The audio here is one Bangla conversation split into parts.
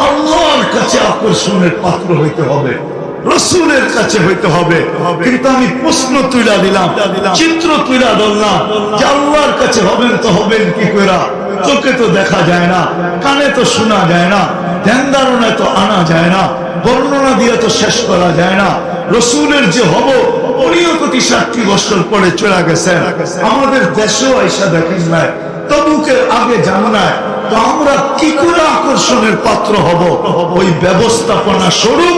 আল্লাহর কাছে আকর্ষণের পাত্র হইতে হবে, রসুলের কাছে হইতে হবে। কিন্তু আমি প্রশ্ন তুলে দিলাম, চিত্র তুলে ধরলাম যে আল্লাহর কাছে হবেন তো হবেন কি করে? চোখে তো দেখা যায় না, কানে তো শোনা যায় না, ধ্যান ধারণায় তো আনা যায় না, বর্ণনা দিয়ে তো শেষ করা যায় না। রসুলের যে হব, উনিও কোটি 60 বছর পরে চলে গেছেন। আমাদের দেশেও আইসা দেখেন নাই, তবুকের আগে জান নাই, তো আমরা কি করে আকর্ষণের পাত্র হব? ওই ব্যবস্থাপনা স্বরূপ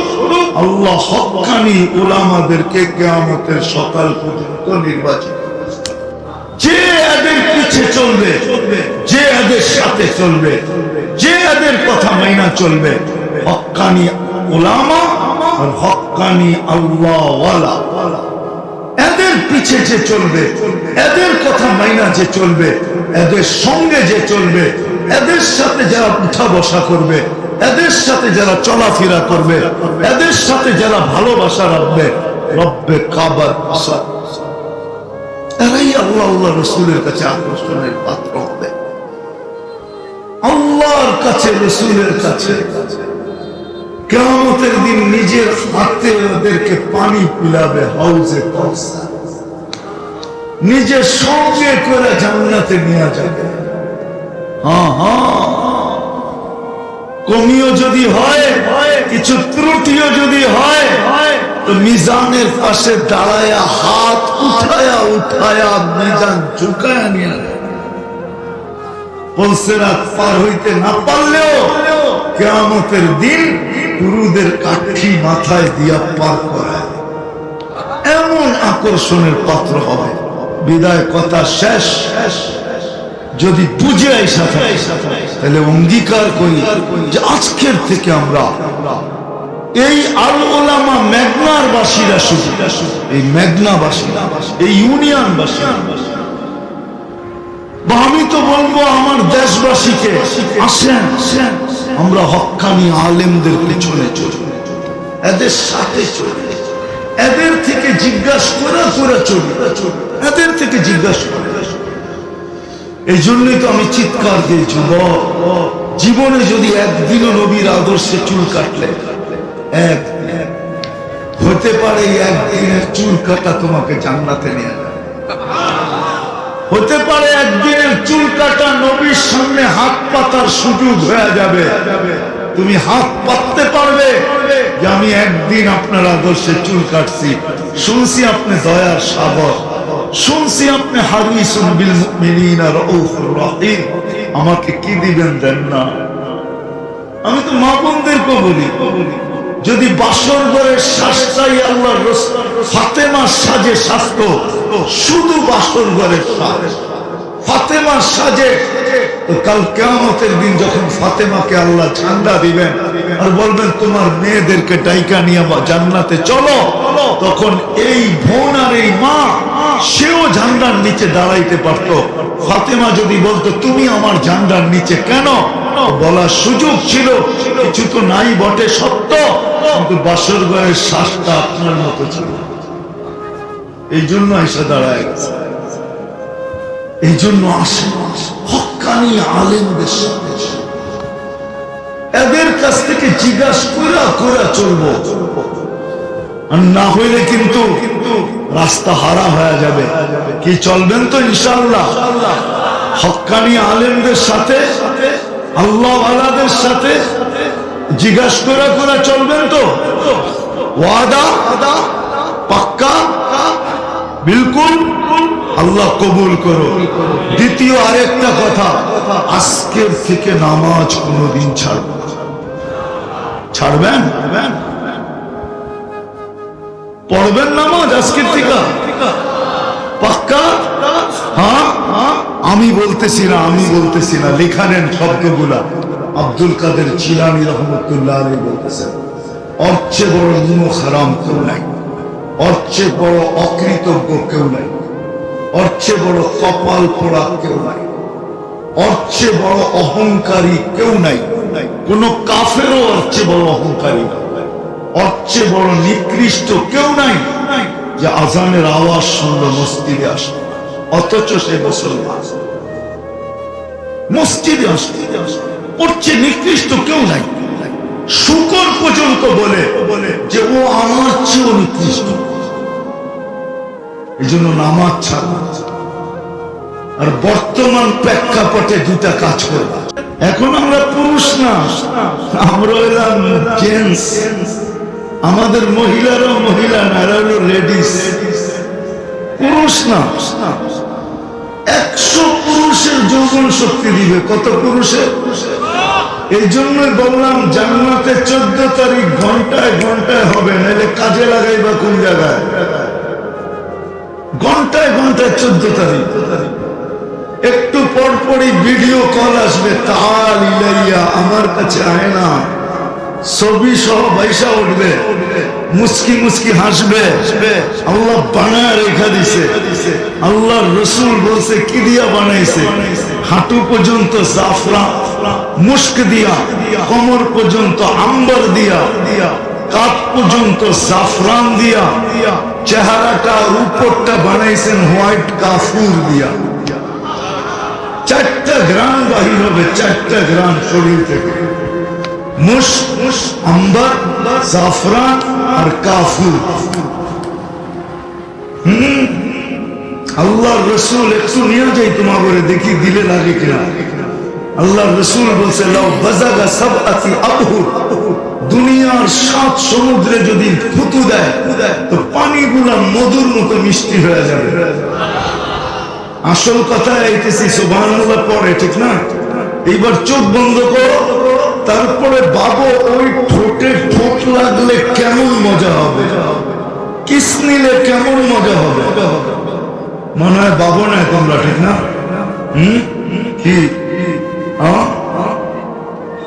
আল্লাহ হক্কানি উলামাদেরকে কিয়ামতের সকাল পর্যন্ত নির্বাচিত, যে এদের পিছে চলবে, যে এদের সাথে চলবে, যে এদের কথা মাইনা চলবে, হক্কানি উলামা আর হক্কানি আল্লাহওয়ালা, এদের পিছে যে চলবে, এদের কথা মাইনা যে চলবে, এদের সঙ্গে যে চলবে, এদের সাথে যারা উঠা বসা করবে, এদের সাথে যারা চলাফেরা করবে, এদের সাথে যারা ভালোবাসা রাখবে, রব্বে কাবার আসাদ, এরাই আল্লাহ আল্লাহ রসুলের কাছে আকর্ষণের পাত্র হবে। আল্লাহর কাছে, রসুলের কাছে কিয়ামতের দিন নিজের হাতে ওদেরকে পানি পিলাবে হাউজে কাউসার, নিজের সঙ্গে করে জান্নাতে নিয়ে যাবে। কমিও যদি হয়, কিছু ত্রুটিও যদি হয়, তো মিজানের পাশে দাঁড়ায়া হাত উঠায়া উঠায়া মিজান ঝুঁকায়া নিয়ে পলসেরাত পার হইতে না পারলেও কিয়ামতের দিন গুরুদের কাঠি মাথায় দিয়া পার করায়, এমন আকর্ষণের পাত্র হবে। বিদায় কথা শেষ। যদি বুঝে আইসা থাকে তাহলে অঙ্গীকার করি যে আজকের থেকে আমরা এই আল উলামা মেঘনার বাসীরা, শুধু এই মেঘনাবাসী, এই ইউনিয়নবাসী, বা আমি তো বলবো আমার দেশবাসীকে, আসেন আমরা হক্কানি আলেমদের পিছনে চলি, এদের সাথে চলি, এদের থেকে জিজ্ঞাসা করে চলি, এদের থেকে জিজ্ঞাসা করে। এই জন্যই তো আমি চিৎকার দিই, যুবক, জীবনে যদি একদিনও নবীর আদর্শে চুল কাটলে, হতে পারে একদিনের চুল কাটা তোমাকে জান্নাতে নিয়ে যাবে। হতে পারে একদিনের চুল কাটা নবীর সামনে হাত পাতার সুযোগ হয়ে যাবে। তুমি হাত পাততে পারবে যে আমি একদিন আপনার আদর্শে চুল কাটছি, শুনছি আপনি দয়ার সাগর, শুনছি আপনি হারিসুন বিল মুমিনিনা রাউফুর রহিম, আমাকে কি দিবেন দেন না। আমি তো মা বোনদেরকে বলি, যদি বাসর ঘরের শ্বাসটাই আল্লাহর রাসূল ফাতেমার সাজে সাজত, শুধু বাসর ঘরের সাজ, ফাতেমার সাজে, তো কাল কিয়ামতের দিন যখন ফাতেমাকে আল্লাহ ঝান্ডা দিবেন আর বলবেন তোমার মেয়েদেরকে ডাইকা নিয়ে জান্নাতে চলো, তখন এই বোন আর এই মা, সেও ঝান্ডার নিচে দাঁড়াইতে পারত। ফাতেমা যদি বলতো তুমি আমার ঝান্ডার নিচে কেন, বলার সুযোগ ছিল, কিছু তো নাই বটে সত্য, কিন্তু বাসর ঘরের শ্বাসটা আপনার মতো ছিল, এই জন্য এসে দাঁড়ায় গেছে। এই জন্য আসে হক্কানি আলেমদের সাথে, এদের কাছ থেকে জিজ্ঞাসা করে চলবো, আর না হইলে কিন্তু রাস্তা হারা হয়ে যাবে। কি চলবেন তো ইনশাআল্লাহ হক্কানি আলেমদের সাথে, আল্লাহ ওয়ালাদের সাথে জিজ্ঞাসা করে চলবেন তো? ওয়াদা পাক্কা, বিলকুল? আল্লাহ কবুল করো। দ্বিতীয় আরেকটা কথা, আজকের থেকে নামাজ কোনদিন ছাড়বেন? পড়বেন নামাজ আজকের থেকে পাক্কা? হ্যাঁ, আমি বলতেছি না, লেখা নেন শব্দগুলা। আব্দুল কাদের জিলানী রহমতুল্লাহ আলাইহি বলতেছেন, ওর চেয়ে বড় মুখ হারাম কেউ নাই, ওর চেয়ে বড় অকৃতজ্ঞ কেউ নাই, ওর চেয়ে বড় কপাল পোড়া কেউ নাই, ওর চেয়ে বড় অহংকারী কেউ নাই। কোন কাফেরও ওর চেয়ে বড় অহংকারী না, ওর চেয়ে বড় নিকৃষ্ট কেউ নাই যে আজানের আওয়াজ শুনলো মসজিদে আসলো, অথচ সে মুসলমান, মসজিদে আসলো। ওর চেয়ে নিকৃষ্ট কেউ নাই। শুকর পর্যন্ত বলে যে ও আমার চেয়ে নিকৃষ্ট। এই জন্য নামাজ ছাড়া। আর বর্তমান প্রেক্ষাপটে দুটা কাজ করবা। এখন আমরা পুরুষ না, আমরা হইলাম জেন্টস। আমাদের মহিলারাও মহিলা না, এরা হলো লেডিস। পুরুষ না। 100 পুরুষের যৌবন শক্তি দিবে। কত পুরুষের? এই জন্যই বললাম জান্নাতে 14 তারিখ ঘন্টায় ঘন্টায় হবে, নাহলে কাজে লাগাইবা কোন জায়গায়? ঘন্টায় ঘন্টায় 14 তারিখ। একটু পরপরই ভিডিও কল আসবে, তাল ইলাইয়া, আমার কাছে আয় না, ছবি সহ পয়সা উঠবে, মুস্কি মুস্কি হাসবে। আল্লাহ বানায় রেখা দিছে। আল্লাহর রাসূল বলছে কি দিয়া বানাইছে? হাঁটু পর্যন্ত জাফরান মুস্ক দিয়া, কোমর পর্যন্ত আম্বার দিয়া, কাঁধ পর্যন্ত জাফরান দিয়া, চেহারাটা উপরটা বানাইছেন হোয়াইট কাফুর দিয়া। 4টা গ্রাম বাহির হবে, 4টা গ্রাম শরীর থেকে। আম্বার, জাফরান আর কাফুর। আল্লাহ রসুল একটু নিয়ে যাই তোমাকে, দেখি দিলে লাগে কিনা। আল্লাহ রসুল বলছে লাউ বাজাগা সাবআতি আবহুর, দুনিয়ার 7 সমুদ্রে যদি থুতু দেয় তো পানিগুলা মধুর মতো মিষ্টি হয়ে যাবে। আসল কথা এইতেছি, সুবহানাল্লাহ পরে, ঠিক না? এইবার চোখ বন্ধ করো, তারপরে ভাবো ওই ঠোঁটে ঠোঁট লাগলে কেমন মজা হবে, কিস নিলে কেমন মজা হবে। মনে হয় ভাবো না তোমরা, ঠিক না? কি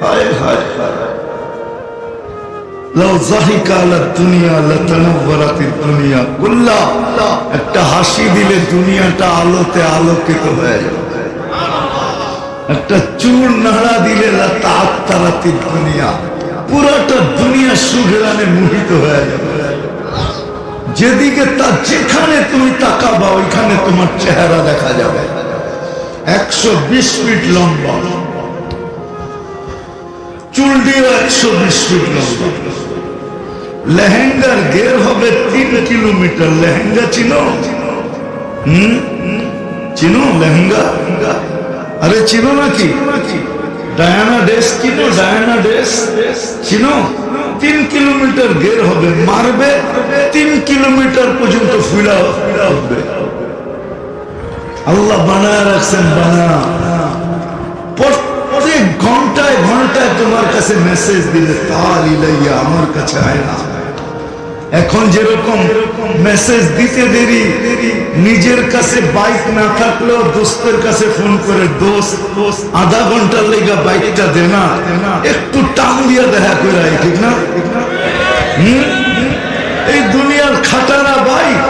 হায় হায় লাউ যাহিকা আলা দুনিয়া লাতানাওয়ারাতিদ দুনিয়া কুল্লা, একটা হাসি দিলে দুনিয়াটা আলোতে আলোকিত হয়ে যাবে। একটা চুর নাড়া দিলে লাতাআত্তারাতিদ দুনিয়া, পুরোটা দুনিয়া সুঘ্রাণে মোহিত হয়ে যাবে। যেদিকে যেখানে তুমি তাকাবা ওইখানে তোমার চেহারা দেখা যাবে। 120 ফিট লম্বা, চুল দিয়ে 120 ফিট লম্বা। লেহেঙ্গার ঘের হবে 3 কিলোমিটার। লেহেঙ্গা চিনো? চিনো লেহেঙ্গা? আরে চিনো নাকি? ডায়ানা ড্রেস চিনো? ডায়ানা ড্রেস চিনো? 3 কিলোমিটার ঘের হবে, মারবে 3 কিলোমিটার পর্যন্ত ফুলা হবে। আল্লাহ বানায় রাখছেন, বানা। প্রত্যেক ঘন্টায় ঘন্টায় তোমার কাছে মেসেজ দিলে তাল ইলাইয়া, আমার কাছে আয় না। এখন যেরকম মেসেজ দিতে দেরি, নিজের কাছে বাইক না থাকলেও দোস্তের কাছে ফোন করে, দোস্ত আধা ঘন্টার লেগা বাইকটা দে না, একটু টান দিয়া দেখা করে, ঠিক না? এই দুনিয়ার খাটারা বাইক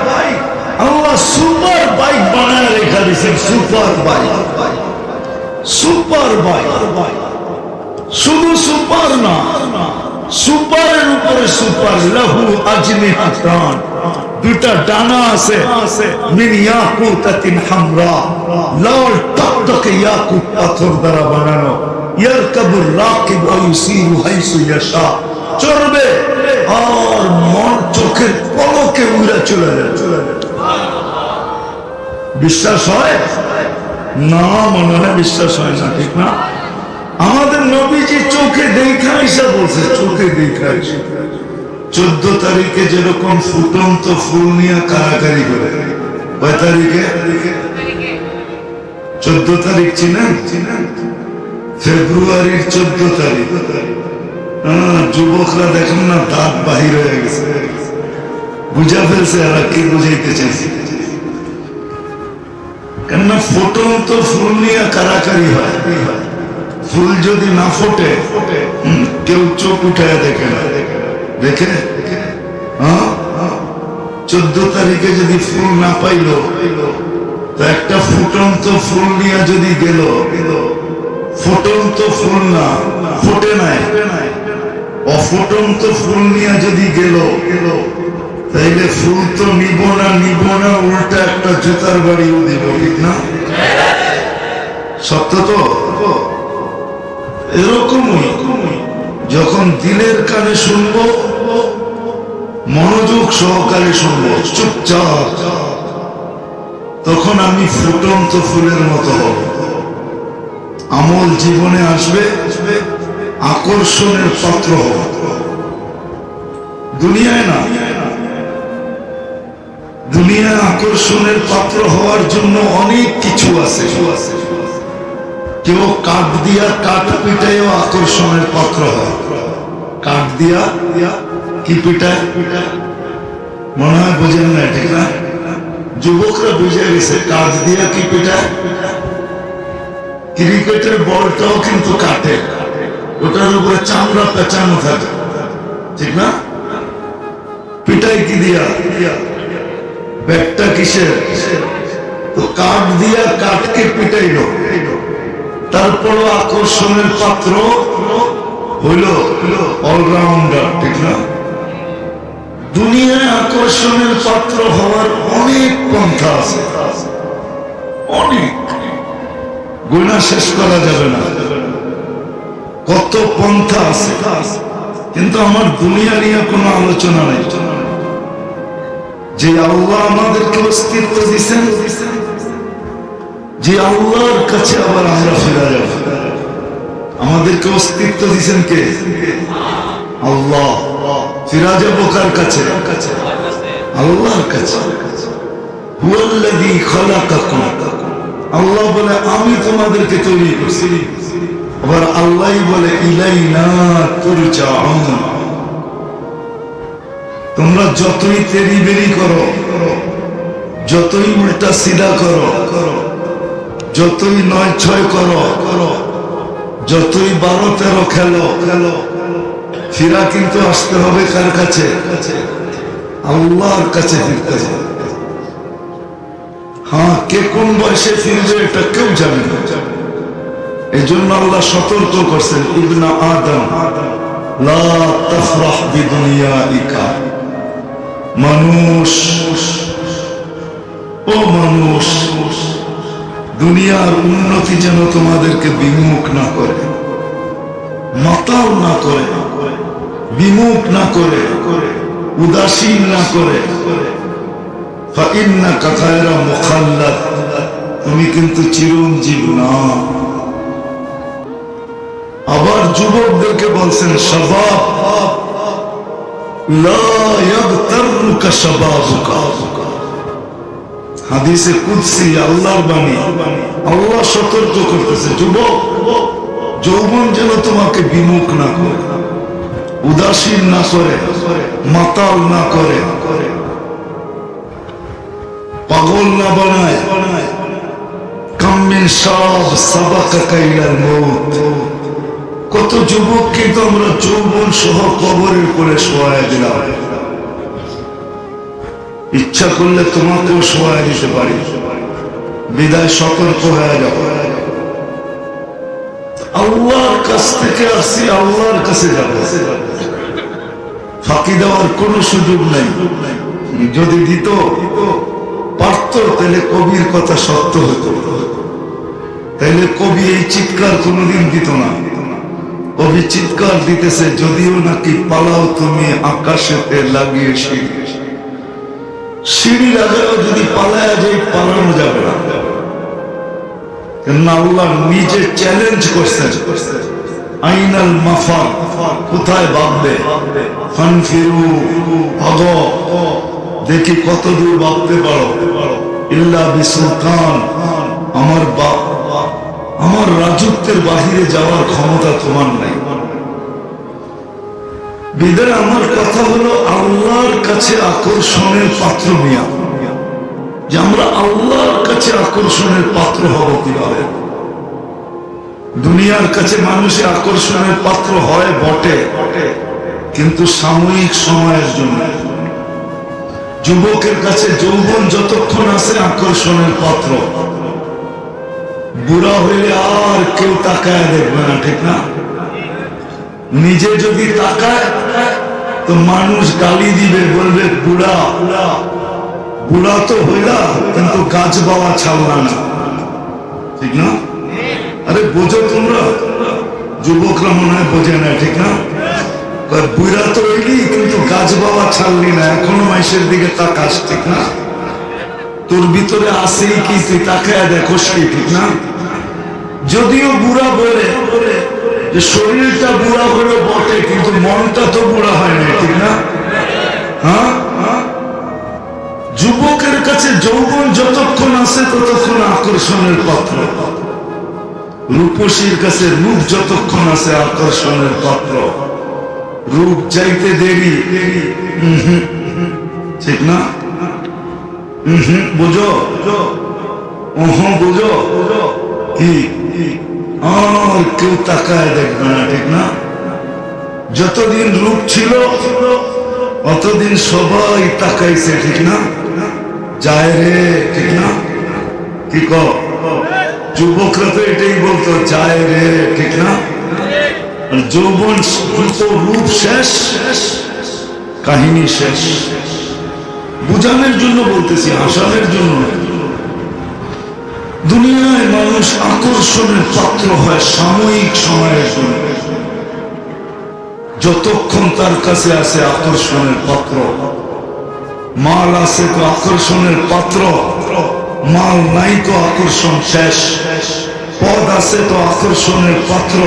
আল্লাহ সুপার বাইক বানায় রেখা দিয়েছেন। সুপার বাইক, সুপার বাইক, শুধু সুপার না, সুপারের উপরে সুপার। লাহু আজনিহাতান, দুটা ডানা আছে। মিন ইয়াকুতাতিন হামরা, লাল টকটকে ইয়াকুত পাথর দ্বারা বানানো। ইয়ারকাবুর রাকিব ওয়া ইউসিরু হাইসু ইয়াশা, চড়বে আর মন চোখের পলকে উড়ে চলে যাবে। বিশ্বাস হয় না? মনে হয় বিশ্বাস হয় না, ঠিক না? আমাদের নবীজি চোখে দেখা হিসাব বলছে, চোখে দেখা। 14 তারিখে যেরকম ফুটন্ত ফুল নিয়ে কারাকারি করে, 9 তারিখে 14 তারিখ চিনেন? ফেব্রুয়ারির 14 তারিখ। যুবকরা দেখেন না, দাঁত বাহির হয়ে গেছে, বুঝা ফেলছে এরা কি বুঝাইতে চাইছে। কেননা ফুটন্ত ফুল নিয়ে কারাকারি হয়। ফুল যদি না ফোটে কেউ চোখ উঠায় দেখে না, দেখে? 14 তারিখে যদি ফুল না পাইল তো একটা ফুটন্ত ফুল নিয়ে যদি গেল, ফুটন্ত ফুল না ফোটে নাই, অফুটন্ত ফুল নিয়ে যদি গেল, তাইলে ফুল তো নিব না, উল্টা একটা জুতার বাড়িও দিব, ঠিক না? সত্য তো? এরকমই যখন দিলের কানে শুনবো, মনোযোগ সহকারে শুনবো, চুপচাপ, তখন আমি ফুটন্ত ফুলের মতো হব। আমল জীবনে আসবে, আকর্ষণের পাত্র হব। দুনিয়ায় না, দুনিয়ায় আকর্ষণের পাত্র হওয়ার জন্য অনেক কিছু আছে। কেউ কাঠ দিয়া কাঠ পিটাইও আকর্ষণের পাত্র হয়। কাঠ দিয়া কি পিটায় মনে হয় বুঝেন না, ঠিক না? যুবকরা বুঝে গেছে কাঠ দিয়া কি পিটায়। ক্রিকেটের বলটাও কিন্তু কাঠে, ওটার উপরে চামড়া পেঁচানো থাকে, ঠিক না? পিটাই কি দিয়া? ব্যাটটা কিসের? তো কাঠ দিয়া কাঠকে পিটাইল, তারপরও আকর্ষণের পাত্র হইল অলরাউন্ডার, ঠিক না? দুনিয়ায় আকর্ষণের পাত্র হওয়ার অনেক পন্থা আছে, অনেক, গুণা শেষ করা যাবে না, কত পন্থা আছে। কিন্তু আমার দুনিয়া নিয়ে কোনো আলোচনা নেই। যে আল্লাহ আমাদেরকে অস্তিত্ব দিচ্ছেন, যে আল্লাহর কাছে আবার আমরা ফিরে যাব। আমাদেরকে অস্তিত্ব দিচ্ছেন কে? আল্লাহ। ফিরে যাব কার কাছে? আল্লাহর কাছে। হুয়াল্লাযী খালাকাকুম, আল্লাহ বলে আমি তোমাদেরকে তৈরি করছি। আবার আল্লাহই বলে ইলাইনা তুরজাউন। তোমরা যতই তেরি বেরি করো, যতই উল্টা সিধা করো, যতই ৯-৬ করো, যতই ১২-১৩ খেলো, ফিরা কিন্তু আসতে হবে কার কাছে? আল্লাহর কাছে ফিরতে হবে। হ্যাঁ, কে কোন বয়সে ফিরবে এটা কেউ জানে না। এই জন্য আল্লাহ সতর্ক করছেন, ইবনা আদম লা তাফরাহ বিদুনিয়াইকা। মানুষ, ও মানুষ, দুনিয়ার উন্নতি যেন তোমাদেরকে বিমুখ না করে, মাতাল না করে, বিমুখ না করে, উদাসীন না করে। ফাইন্নাকা গায়রা মুখাল্লাদ, তুমি কিন্তু চিরঞ্জীব না। আবার যুবকদেরকে বলছেন শাবাব লা ইয়াগতারুকা শাবাবুকা। হাদিসে কুদসি, আল্লাহর বাণী। আল্লাহ সতর্ক করতেছে, যুবক, যৌবন যেন তোমাকে বিমুখ না করে, উদাসীন না করে, মাতাল না করে, পাগল না বানায়। কাম মিন শাব সাবাকাকা ইলাল মউত। কত যুবককে তো আমরা যৌবন সহ কবরের কোলে শোয়ায় দিলাম। ইচ্ছা করলে তোমাকেও শোয়ায় দিতে পারি। বিদায় সতর্ক হয়ে যাও। আল্লাহর কাছ থেকে আসছি, আল্লাহর কাছে যাব। ফাঁকি দেওয়ার কোনো সুযোগ নেই। যদি দিত পারত, তাহলে কবির কথা সত্য হতো। তাইলে কবি এই চিৎকার কোনোদিন দিত না। কবি চিৎকার দিতেছে, যদিও নাকি পালাও তুমি আকাশেতে লাগিয়ে সিঁড়ি। সিঁড়ি লাগাও যদি পালায় যাই, পালানো যাবে না। কেননা আল্লাহ নিজে চ্যালেঞ্জ করছেন, আইনাল মাফার, কোথায় ভাববে? ফানফিরু, ভাগো, দেখি কত দূর ভাবতে পারো। ইল্লা বিসুলতান, আমার রাজত্বের বাহিরে যাওয়ার ক্ষমতা তোমার নাই। বিদায় আমার কথা হলো আল্লাহর কাছে আকর্ষণের পাত্র মিয়া, যে আমরা আল্লাহর কাছে আকর্ষণের পাত্র হব কিভাবে? দুনিয়ার কাছে মানুষে আকর্ষণের পাত্র হয় বটে, কিন্তু সাময়িক সময়ের জন্য। যুবকের কাছে যৌবন যতক্ষণ আছে আকর্ষণের পাত্র, বুড়া হইলে আর কেউ তাকায় দেখবে না, ঠিক না? নিজে যদি তাকায় তো মানুষ গালি দিবে, বলবে বুড়া। বুড়া তো হইলা, কিন্তু গাছ বাবা ছাড়লা না, ঠিক না? আরে বোঝো তোমরা, যুবকরা মনে হয় বোঝে না, ঠিক না? বুড়া তো হইলি কিন্তু গাছ বাবা ছাড়লি না, এখনো মাইসের দিকে তাকাস, ঠিক না? তোর ভিতরে আসেই কি, তুই তাকায় দেখোস কি, ঠিক না? যদিও বুড়া বলে যে শরীরটা বুড়া হলো বটে, কিন্তু মনটা তো বুড়া হয় না, ঠিক না? হ্যাঁ, যুবকের কাছে যৌবন যতক্ষণ আছে ততক্ষণ আকর্ষণের পাত্র, রূপসীর কাছে রূপ যতক্ষণ আছে আকর্ষণের পাত্র। রূপ যাইতে দেরি, ঠিক না? বুঝো, বুঝো কি? আর কেউ তাকায় দেখবে না, ঠিক না? যতদিন রূপ ছিল অতদিন সবাই তাকাইছে, ঠিক না? যায় রে, ঠিক না? কি কও? যুবকরা তো এটাই বলতো, যায় রে, ঠিক না? যৌবন রূপ শেষ, কাহিনী শেষ। বুঝানোর জন্য বলতেছি, হাসানোর জন্য। দুনিয়ায় মানুষ আকর্ষণের পাত্র হয় সাময়িক সময়ের জন্য, যতক্ষণ তার কাছে আছে আকর্ষণের পাত্র। মাল আছে তো আকর্ষণের পাত্র, মাল নাই তো আকর্ষণ শেষ। পদ আছে তো আকর্ষণের পাত্র,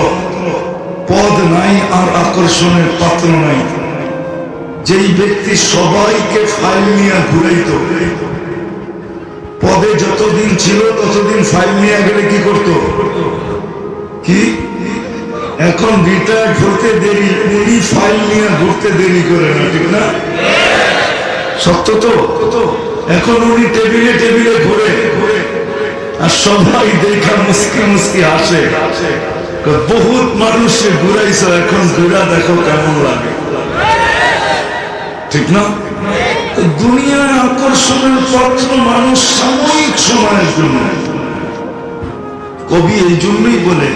পদ নাই আর আকর্ষণের পাত্র নাই। যেই ব্যক্তি সবাইকে ফাইল নিয়ে ঘুরাইত, পদে যতদিন ছিল ততদিন ফাইল নিয়ে গেলে কি করত? কি এখন রিটায়ার্ড হতে দেরি, উনি ফাইল নিয়ে ঘুরতে দেরি করে না, ঠিক না? সত্য তো? এখন উনি টেবিলে টেবিলে ঘুরে, আর সবাই দেখা মুস্কি মুস্কি হাসে। বহুত মানুষে ঘুরাইছ, এখন ঘুরা দেখো কেমন লাগে, ঠিক না? দুনিয়ার আকর্ষণের পাত্র মানুষ সাময়িক সময়ের জন্য। কবি এই জন্যই বলে,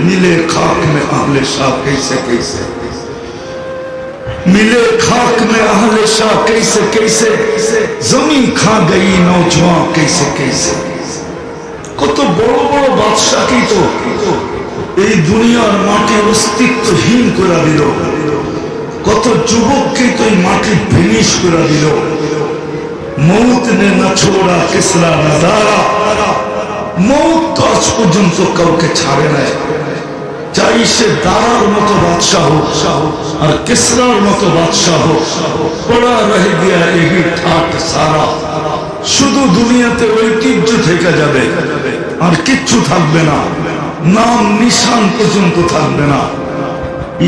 মিলে খাক মে আহলে শাহ कैसे कैसे, मिले खाक में अहले शाह कैसे कैसे, जमीन खा गई नौजवान कैसे कैसे। কত বড় বড় বাদশাহকে তো এই দুনিয়ার মাটি অস্তিত্বহীন করে দিল, কত যুবককে তো এই মাটি ফিনিশ করে দিল। মৌত নে না ছোড়া কিসরা নজারা, মৌত তো আজ পর্যন্ত কাউকে ছাড়ে নাই। চাই সে দারার মতো বাদশাহ হোক আর কিসরার মতো বাদশাহ হোক, পড়া রহে গিয়া এই ঠাট সারা। শুধু দুনিয়াতে ঐতিহ্য থেকে যাবে, আর কিচ্ছু থাকবে না, নাম নিশান পর্যন্ত থাকবে না।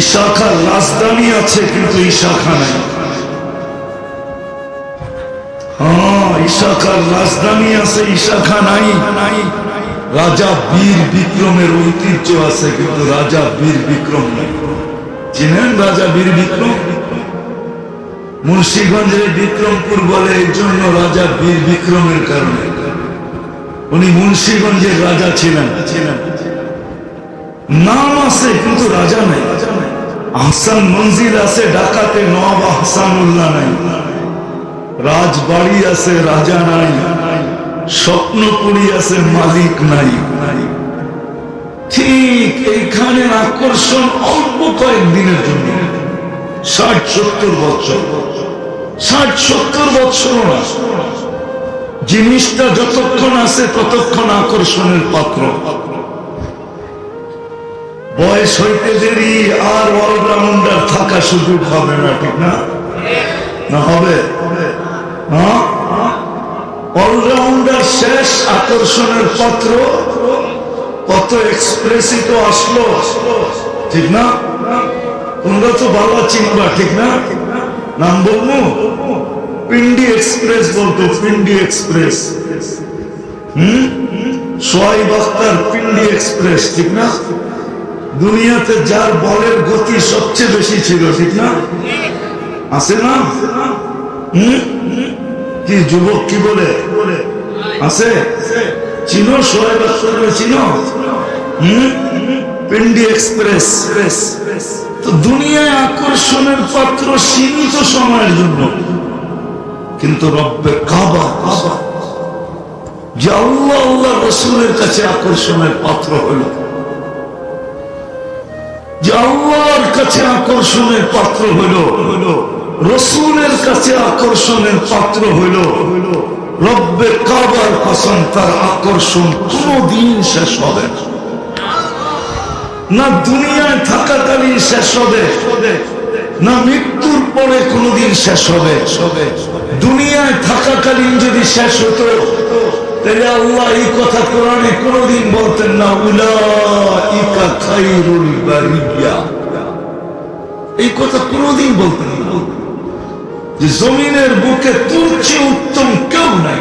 ইশাখার রাজধানী আছে কিন্তু ইশাখা নাই। হ্যাঁ, ইশাখার রাজধানী আছে, ইশাখা নাই। রাজা বীর বিক্রমের ঐতিহ্য আছে কিন্তু রাজা বীর বিক্রম নাই। চিনেন রাজা বীর বিক্রম? মুন্সিগঞ্জের বিক্রমপুর বলে এই জন্য রাজা বীর বিক্রমের কারণে। উনি মুন্সিগঞ্জের রাজা ছিলেন, নাম আছে কিন্তু রাজা নাই। আহসান মঞ্জিল আছে ঢাকাতে, নবাব আহসানুল্লাহ নাই। রাজবাড়ি আছে, রাজা নাই। স্বপ্নপুরী আছে, মালিক নাই। ঠিক এইখানে আকর্ষণ অল্প কয়েকদিনের জন্য, 60-70 বছর, 60-70 বছর না। জিনিসটা যতক্ষণ আছে ততক্ষণ আকর্ষণের পাত্র। বয়স হইতে দেরি আর অলরাউন্ডার থাকা সুযোগ হবে না, ঠিক না? না হবে? হ্যাঁ, অলরাউন্ডার শেষ, আকর্ষণের পাত্র। কত এক্সপ্রেসই তো আসলো, ঠিক না? তোমরা তো ভালো চিনবা, ঠিক না? নাম বলবো? পিন্ডি এক্সপ্রেস বলতো, পিন্ডি এক্সপ্রেস। সোহাইব আখতার পিন্ডি এক্সপ্রেস, ঠিক না? দুনিয়াতে যার বলের গতি সবচেয়ে বেশি ছিল, ঠিক না? আছে না? কি যুবক কি বলে আছে? চিনো সোহাইব আখতারকে? চিনো? পিন্ডি এক্সপ্রেস। তো দুনিয়ায় আকর্ষণের পাত্র সীমিত সময়ের জন্য, কিন্তু রব্বে কাবা যে আল্লাহ আল্লাহ রসুলের কাছে আকর্ষণের পাত্র হলো, যে আল্লাহর কাছে আকর্ষণের পাত্র হলো, রসুলের কাছে আকর্ষণের পাত্র হলো, রব্বে কাবার কসম তার আকর্ষণ কোনদিন শেষ হবে না। দুনিয়ায় থাকাকালীন শেষ হবে না, মৃত্যুর পরে কোনদিন শেষ হবে। দুনিয়ায় থাকাকালীন যদি শেষ হতো তাহলে আল্লাহ এই কথা কোরআনে কোনদিন বলতেন না, উলাইকা খায়রুল বারিয়া। এই কথা কোনদিন বলতেন না যে জমিনের বুকে তোর চেয়ে উত্তম কেউ নাই।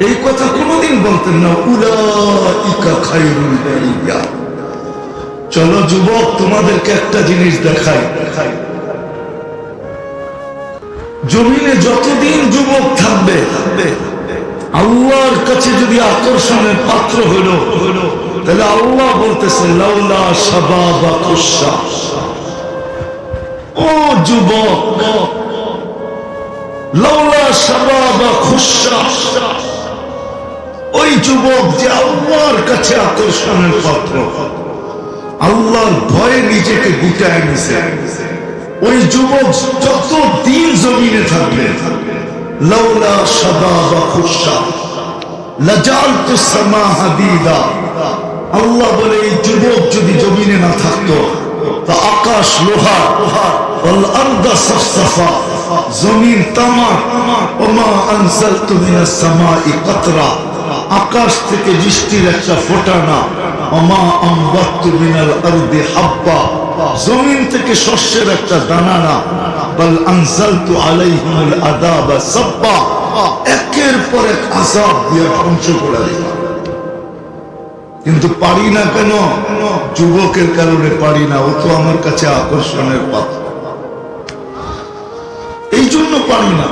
এই কথা কোনদিন বলতেন না, উলাইকা খায়রুল বারিয়া। চলো যুবক, তোমাদেরকে একটা জিনিস দেখাই। জমিনে যতদিন যুবক থাকবে, আল্লাহর কাছে যদি আকর্ষণের পাত্র হলো, তাহলে আল্লাহ বলতেছে লাউলা শাবাবা খুশা। ও যুবক, লাউলা শাবাবা খুশা, ওই যুবক যে আল্লাহর কাছে আকর্ষণের পাত্র, আল্লাহর ভয়ে নিজেকে গুটায় নিছে, ওই যুবক যত দিন জমিনে থাকবে, লাউলা শাবাবা খুশা লাজালতু সামা হাদিদা। আল্লাহ বলে এই যুবক যদি জমিনে না থাকতো তা আকাশ লোহা, ওয়াল আরদা সাফসাফা, জমিন তামা, ওমা আনজালতু মিনাস সামাই কাতরা, আকাশ থেকে বৃষ্টির একটা ফোঁটা না, ওমা আমবাতু মিনাল আরদি হাব্বা, জমিন থেকে শস্যের একটা দানা না, বাল আনজালতু আলাইহিমুল আযাবা সাব্বা, একের পর এক আযাব দিয়ে ধ্বংস করে দিই। কিন্তু পারি না কেন? যুবকের কারণে পারি না, ও তো আমার কাছে আকর্ষণের পাত্র, এই জন্য পারি না।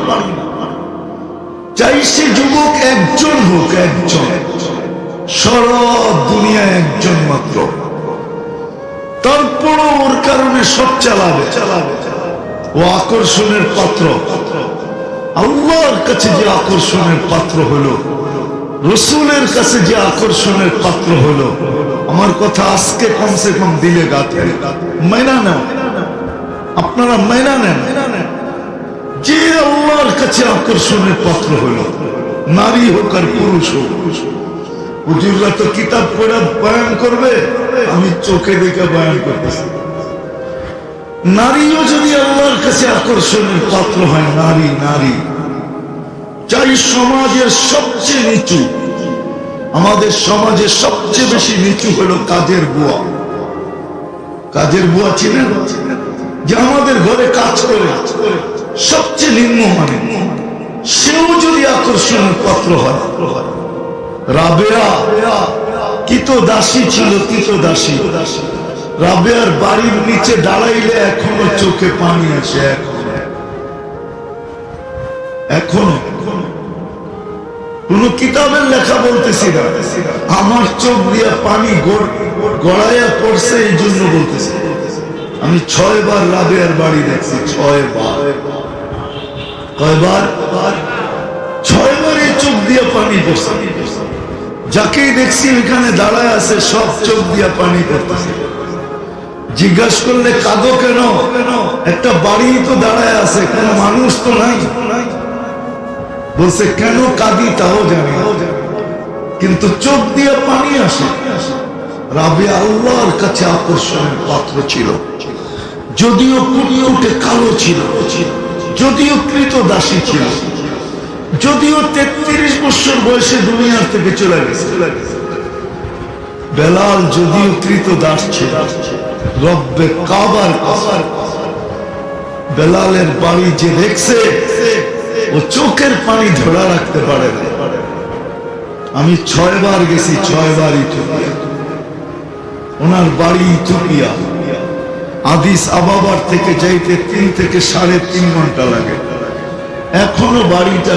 চাই সে যুবক একজন হোক, একজন, সারা দুনিয়ায় একজন মাত্র, তারপরও ওর কারণে সব চালাবে। ও আকর্ষণের পাত্র। আল্লাহর কাছে যে আকর্ষণের পাত্র হলো, রসুলের কাছে যে আকর্ষণের পাত্র হলো, আমার কথা আজকে কমসে কম দিলে গাতে মাইনা নেন, আপনারা মাইনা নেন। যে আল্লাহর কাছে আকর্ষণের পাত্র হলো, নারী হোক আর পুরুষ হোক, হুজুররা তো কিতাব পড়ে বয়ান করবে, আমি চোখে দেখে বয়ান করতেছি। নারীও যদি আল্লাহর কাছে আকর্ষণের পাত্র হয়, নারী চাই সমাজের সবচেয়ে নিচু, আমাদের সমাজে সবচেয়ে বেশি নিচু হলো কাজের বুয়া। কাজের বুয়া ছিলেন যে আমাদের ঘরে কাজ করে, সবচেয়ে নিম্ন মানে, সেও যদি আকর্ষণের পাত্র হয়। রাবেয়া কিতদাসী ছিল, কিতদাসী। রাবেয়ার বাড়ির নিচে দাঁড়াইলে এখনো চোখে পানি আসে, এখনো। কোন কিতাবের লেখা বলতেছি না, আমার চোখ দিয়া পানি গড়াইয়া পড়ছে, এই জন্য বলতেছি। আমি 6 বার রাবেয়ার বাড়ি দেখছি, 6 বার। কয়বার? 6 বারে চোখ দিয়া পানি পড়ছে। যাকেই দেখছি এখানে দাঁড়ায় আছে, সব চোখ দিয়া পানি পড়তেছে। জিজ্ঞাসা করলে কাঁদো কেন? একটা বাড়ি তো দাঁড়ায় আছে, কোন মানুষ তো নাই। বলছে কেন কাঁদি তাও জানি, কিন্তু চোখ দিয়ে পানি আসে। রাবেয়া আল্লাহর কাছে আকর্ষণের পাত্র ছিল, যদিও কুড়িয়ে উঠে কালো ছিল, যদিও কৃতদাসী ছিল, যদিও 33 বছর বয়সে দুনিয়ার থেকে চলে গেছে। বেলাল যদিও কৃতদাস ছিল, রব্বে কাবার কসম, বেলালের বাড়ি যে দেখছে, ও চোখের পানি ধরা রাখতে পারে না। আমি 6 বার গেছি, 6 বার ইথিওপিয়া। ওনার বাড়ি ইথিওপিয়া, আদিস আবাবার থেকে যাইতে 3 থেকে 3.5 ঘন্টা লাগে। এখনো বাড়িটা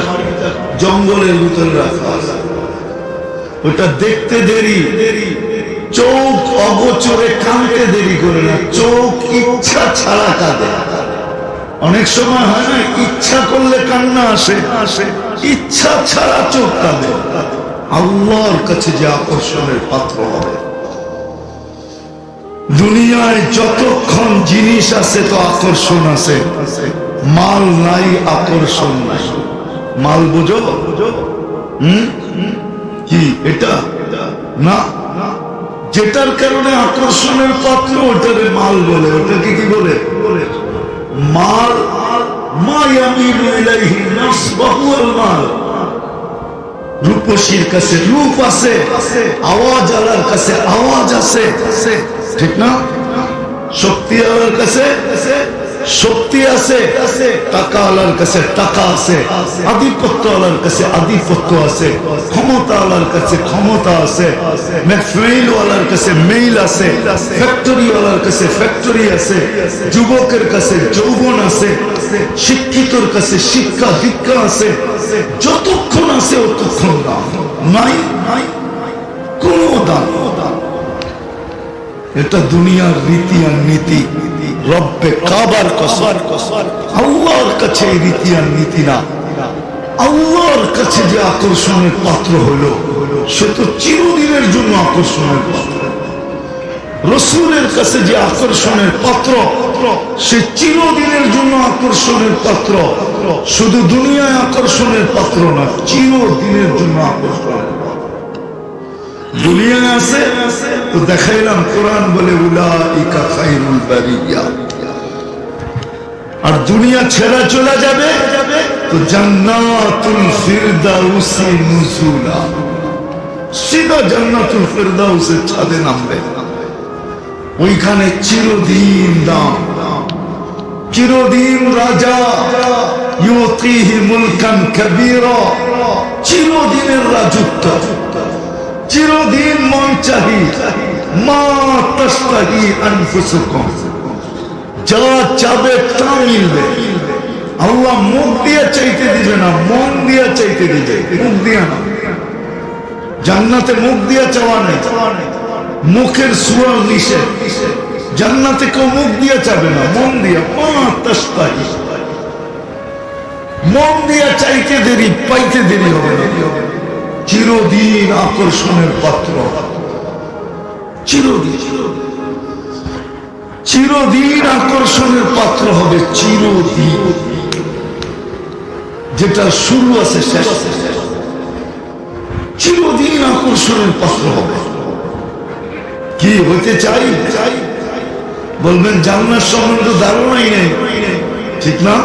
জঙ্গলের ভিতরে রাখা আছে। ওটা দেখতে দেরি, চোখ অগোচরে কাঁদতে দেরি করে না, চোখ ইচ্ছা ছাড়া কাঁদে। অনেক সময় হয় না, ইচ্ছা করলে কান্না আসে, ইচ্ছা ছাড়া চোখ কাঁদে। আল্লাহর কাছে যে আকর্ষণের পাত্র হবে, দুনিয়ায় যতক্ষণ জিনিস আছে তো আকর্ষণ আছে, মাল নাই আকর্ষণ নাই। মাল বুঝো? কি এটা না, যেটার কারণে আকর্ষণের পাত্র ওটারে মাল বলে। ওটাকে কি বলে? মাল। মা ইয়ামিলু ইলাইহি নাসবাহু আল মাল। রূপসীর কাছে রূপ আছে, আওয়াজ আলার কাছে আওয়াজ আছে, ঠিক না? শক্তি আলার কাছে শক্তি আছে, টাকা আলার কাছে টাকা আছে, আধিপত্য আলার কাছে আধিপত্য আছে, ক্ষমতা আলার কাছে ক্ষমতা আছে, মেইল ওয়ালার কাছে মেইল আছে, ফ্যাক্টরি ওয়ালার কাছে ফ্যাক্টরি আছে, যুবকের কাছে যৌবন আছে, শিক্ষিতর কাছে শিক্ষা দীক্ষা আছে। যতক্ষণ আছে ততক্ষণ দাম নাই, কোনো দাম। এটা দুনিয়ার রীতি আর নীতি। রব্বে কাবার কসম, আল্লাহর কাছে এই রীতি আর নীতি না। আল্লাহর কাছে যে আকর্ষণের পাত্র হলো সে তো চিরদিনের জন্য আকর্ষণের পাত্র। রসূলের কাছে যে আকর্ষণের পাত্র সে চিরদিনের জন্য আকর্ষণের পাত্র। শুধু দুনিয়ায় আকর্ষণের পাত্র না, চিরদিনের জন্য আকর্ষণের পাত্র। দুনিয়ায় আছে তো দেখাইলাম, কোরআন বলে উলাইকা খায়রুল বারিয়া। আর দুনিয়া ছেড়া চলে যাবে তো জান্নাতুল ফিরদাউসি নুজুলা, সিধা জান্নাতুল ফিরদাউসের ছাদে নামবে। ওইখানে চিরদিন দাম, চিরদিন রাজা, ইউতিহি মুলকান কাবীরা, চিরদিনের রাজত্ব, চিরদিন মন চাহি, মা তাশতাহি আনফুসুকুম, যা চাবে তা মিলবে। আল্লাহ মুখ দিয়ে চাইতে দিবে না, মন দিয়ে চাইতে দিবে, মুখ দিয়ে না। জান্নাতে মুখ দিয়ে চাওয়া নেই, মুখের সুয়াল নিষেধ। জান্নাতে কেউ মুখ দিয়ে চাবে না, মন দিয়ে। মা তাশতাহি, মন দিয়ে চাইতে দেরি পাইতে দেরি হবে না। চিরদিন আকর্ষণের পাত্র, চিরদিন চিরদিন আকর্ষণের পাত্র হবে। চিরদিন, যেটা শুরু আছে শেষ, চিরদিন আকর্ষণের পাত্র হবে। কি হতে চাই? বলবেন জান্নাত সম্বন্ধে ধারণাই নেই, ঠিক না?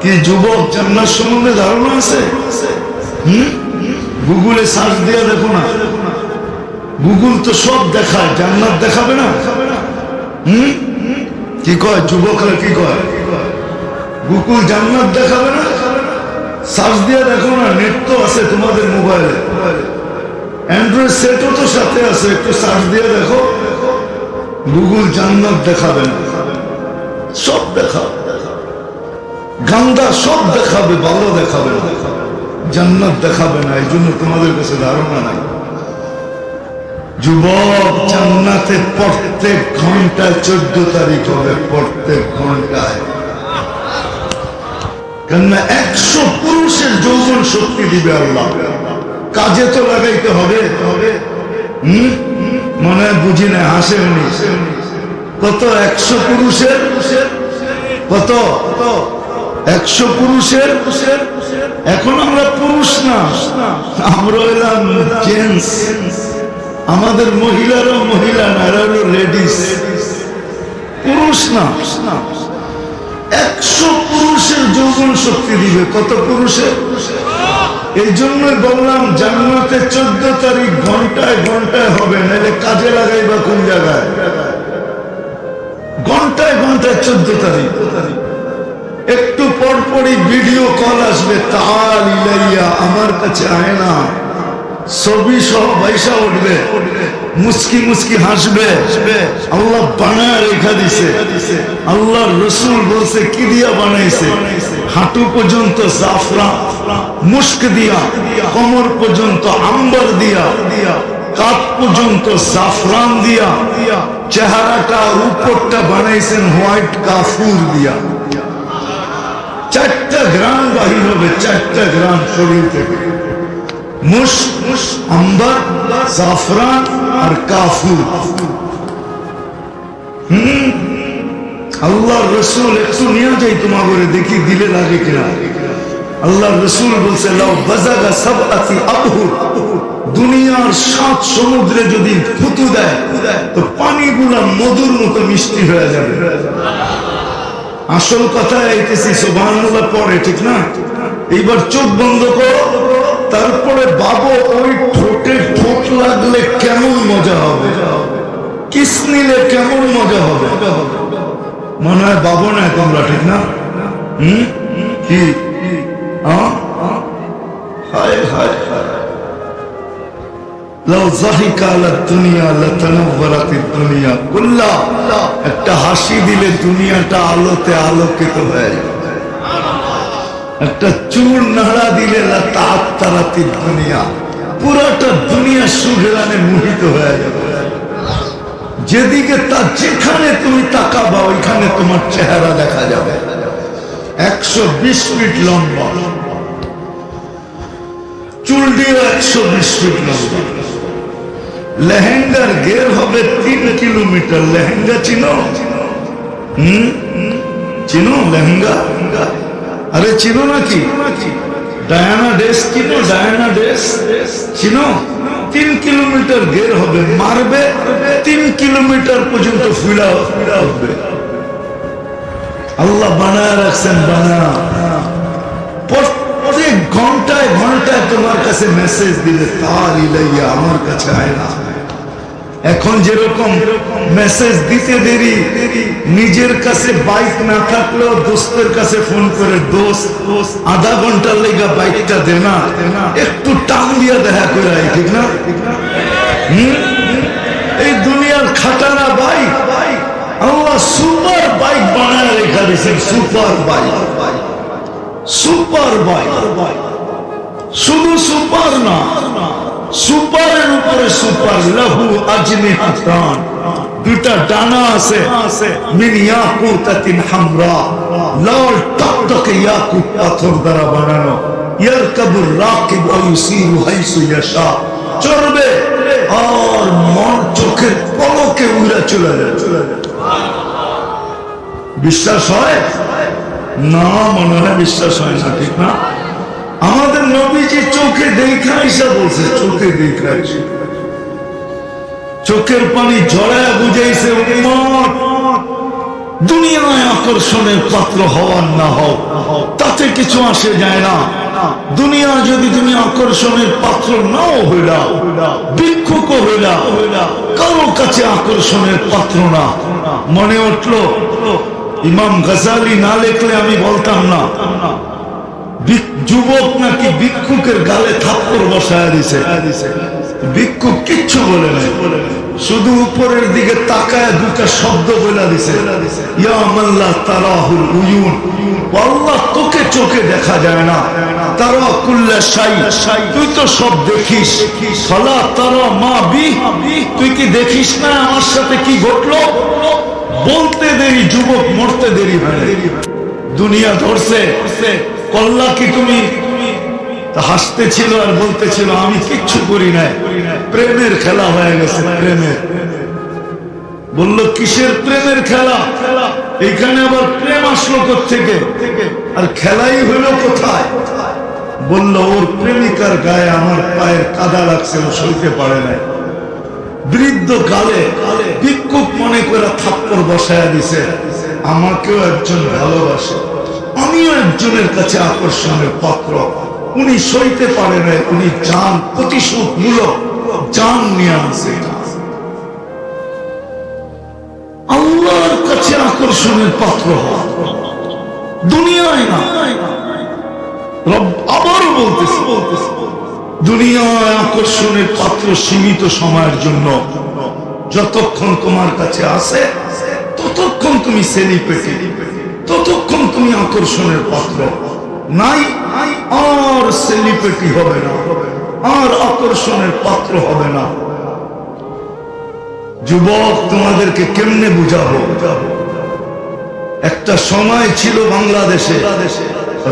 কি যুবক জান্নাত সম্বন্ধে ধারণা আছে? গুগলে সার্চ দিয়ে দেখো না, গুগল তো সব দেখায়, জান্নাত দেখাবে না? কি কয় যুবকরা, কি কয়? গুগল জান্নাত দেখাবে না? সার্চ দিয়ে দেখো না, নেট তো আছে তোমাদের মোবাইলে, অ্যান্ড্রয়েড সেটও তো সাথে আছে, একটু সার্চ দিয়ে দেখো। গুগল জান্নাত দেখাবে না, সব দেখাবে, গান্দা সব দেখাবে, ভালো দেখাবে না, জান্নাত দেখাবে না। এই জন্য তোমাদের কাছে ধারণা নাই। যুবক, জান্নাতে প্রত্যেক ঘন্টায় 14 তারিখ হবে, প্রত্যেক ঘন্টায়। কেননা 100 পুরুষের যৌবন শক্তি দিবে আল্লাহ। কাজে তো লাগাইতে হবে। মনে বুঝি না, হাসে উনি। কত? 100 পুরুষের কত? 100 পুরুষের। এখন আমরা পুরুষ না, আমরা হইলাম জেন্টস। আমাদের মহিলারও মহিলা না, এরা হলো লেডিস, পুরুষ না। 100 পুরুষের যৌবন শক্তি দিবে। কত পুরুষের? এই জন্যই বললাম জান্নাতে 14 তারিখ ঘন্টায় ঘন্টায় হবে, নাহলে কাজে লাগাইবা কোন জায়গায়? ঘন্টায় ঘন্টায় 14 তারিখ। একটু পরপরই ভিডিও কল আসবে, তাআল ইলাইয়া, আমার কাছে আয় না, ছবি সহ পয়সা উঠবে, মুস্কি মুস্কি হাসবে। আল্লাহ বানায় রেখা দিছে। আল্লাহর রাসূল বলছে কি দিয়া বানাইছে? হাঁটু পর্যন্ত জাফরান মুস্ক দিয়া, কোমর পর্যন্ত আম্বার দিয়া, কাঁধ পর্যন্ত জাফরান দিয়া, চেহারাটা উপরটা বানাইছেন হোয়াইট কাফুর দিয়া। 4টা গ্রাম বাহির হবে, 4টা গ্রাম শরীর থেকে। মুস্ক, আম্বার, জাফরান আর কাফুর। আল্লাহর রাসূল একটু নিয়ে যাই তোমাকে, দেখি দিলে লাগে কিনা। আল্লাহর রাসূল বলছে, লাউ বাজাগা সাবআতি আবহুর, দুনিয়ার 7 সমুদ্রে যদি থুতু দেয় তো পানিগুলা মধুর মতো মিষ্টি হয়ে যাবে। আসল কথা আইতেছি, সুবহানাল্লাহ পড়ে, ঠিক না? এইবার চোখ বন্ধ করো, তারপরে বাবু ওই ঠোঁটে ঠোঁট লাগলে কেমন মজা হবে, কিস নিলে কেমন মজা হবে। মনে হয় বাবু না তোমরা, ঠিক না? কি হায় হায় হায়, লাউ যাহিকা আলা দুনিয়া লাতানাওয়ারাতিদ দুনিয়া কুল্লা, একটা হাসি দিলে দুনিয়াটা আলোতে আলোকিত হয়ে যাবে। একটা চুল নাড়া দিলে লাতাআত্তারাতিদ দুনিয়া, পুরোটা দুনিয়া সুঘ্রাণে মোহিত হয়ে যাবে। যেদিকে যেখানে তুমি তাকাবা ওইখানে তোমার চেহারা দেখা যাবে। 120 ফিট লম্বা, চুল দিয়ে 120 ফিট লম্বা। লেহেঙ্গার ঘের হবে 3 কিলোমিটার। লেহেঙ্গা চিনো? চিনো লেহেঙ্গা? আরে চিনো নাকি? ডায়ানা ড্রেস চিনো? ডায়ানা ড্রেস চিনো? 3 কিলোমিটার ঘের হবে, মারবে 3 কিলোমিটার পর্যন্ত ফুলা হবে। আল্লাহ বানায় রাখছেন, বানা। প্রত্যেক ঘন্টায় ঘন্টায় তোমার কাছে মেসেজ দিলে তার ইলাইয়া, আমার কাছে আয় না। এখন যেরকম মেসেজ দিতে দেরি, নিজের কাছে বাইক না থাকলেও দোস্তের কাছে ফোন করে, দোস্ত আধা ঘন্টার লেগা বাইকটা দে না, একটু টান দিয়া দেখা করে, ঠিক না? এই দুনিয়ার খাটারা বাইক আল্লাহ সুপার বাইক বানায় রেখা দিয়েছেন। সুপার বাইক, সুপার বাইক, শুধু সুপার না, সুপারের উপরে সুপার। লাহু আজনিহাতান, দুটা ডানা আছে, মিন ইয়াকুতাতিন হামরা, লাল টকটকে ইয়াকুত পাথর দ্বারা বানানো। ইয়ারকাবুর রাকিব ওয়া ইউসিরু হাইসু ইয়াশা, চড়বে আর মন চোখের পলকে উড়ে চলে যায়। বিশ্বাস হয় না? মনে হয় বিশ্বাস হয় না, ঠিক না? আমাদের নবীজি চোখে দেখা এসে বলছে, চোখে দেখা, চোখের পানি ঝরায় বুঝাইছে, দুনিয়ায় আকর্ষণের পাত্র হওয়ার না হও তাতে কিছু আসে যায় না। দুনিয়া যদি তুমি আকর্ষণের পাত্র নাও হইলা, ভিক্ষুক হইলা, কারো কাছে আকর্ষণের পাত্র না। মনে উঠলো ইমাম গজালি না লিখলে আমি বলতাম না। যুবক নাকি ভিক্ষুকের গালে থাপ্পড় বসায় দিছে, ভিক্ষুক কিচ্ছু বলে নাই, শুধু উপরের দিকে তাকায় দুটা শব্দ বলে দিছে, ইয়া মাল্লা তারাহুল উয়ুন, আল্লাহ তোকে চোখে দেখা যায় না, তারা কুল্লা শাই, তুই তো সব দেখিস, ফালা তারা মা বি, তুই কি দেখিস না আমার সাথে কি ঘটলো? বলতে দেরি যুবক, মরতে দেরি হয়। দুনিয়া ধরছে, কল্লা কি তুমি? হাসতেছিল আর বলতেছিল আমি কিচ্ছু করি নাই, প্রেমের খেলা হয়ে গেছে। প্রেমের বলল কিসের প্রেমের খেলা? এইখানে আবার প্রেম আসলো কোত্থেকে? আর খেলাই হইল কোথায়? বলল ওর প্রেমিকার গায়ে আমার পায়ের কাদা লাগছে, ও সইতে পারে নাই। বৃদ্ধ কালে ভিক্ষুক মনে করে থাপ্পড় বসায়া দিছে, আমাকেও একজন ভালোবাসে, আমিও একজনের কাছে আকর্ষণের পাত্র। উনি সইতে পারে নাই, উনি জান প্রতিশোধ মূলক জান নিয়ে আসে। আল্লাহর কাছে আকর্ষণের পাত্র হওয়া, দুনিয়ায় না। আবারও বলতেছি, দুনিয়ায় আকর্ষণের পাত্র সীমিত সময়ের জন্য। যতক্ষণ তোমার কাছে আসে ততক্ষণ তুমি সেলিব্রিটি, ততক্ষণ তুমি আকর্ষণের পাত্র। নাই আর সেলিব্রিটি হবে না, আর আকর্ষণের পাত্র হবে না। যুবক তোমাদেরকে কেমনে বুঝাবো? একটা সময় ছিল বাংলাদেশে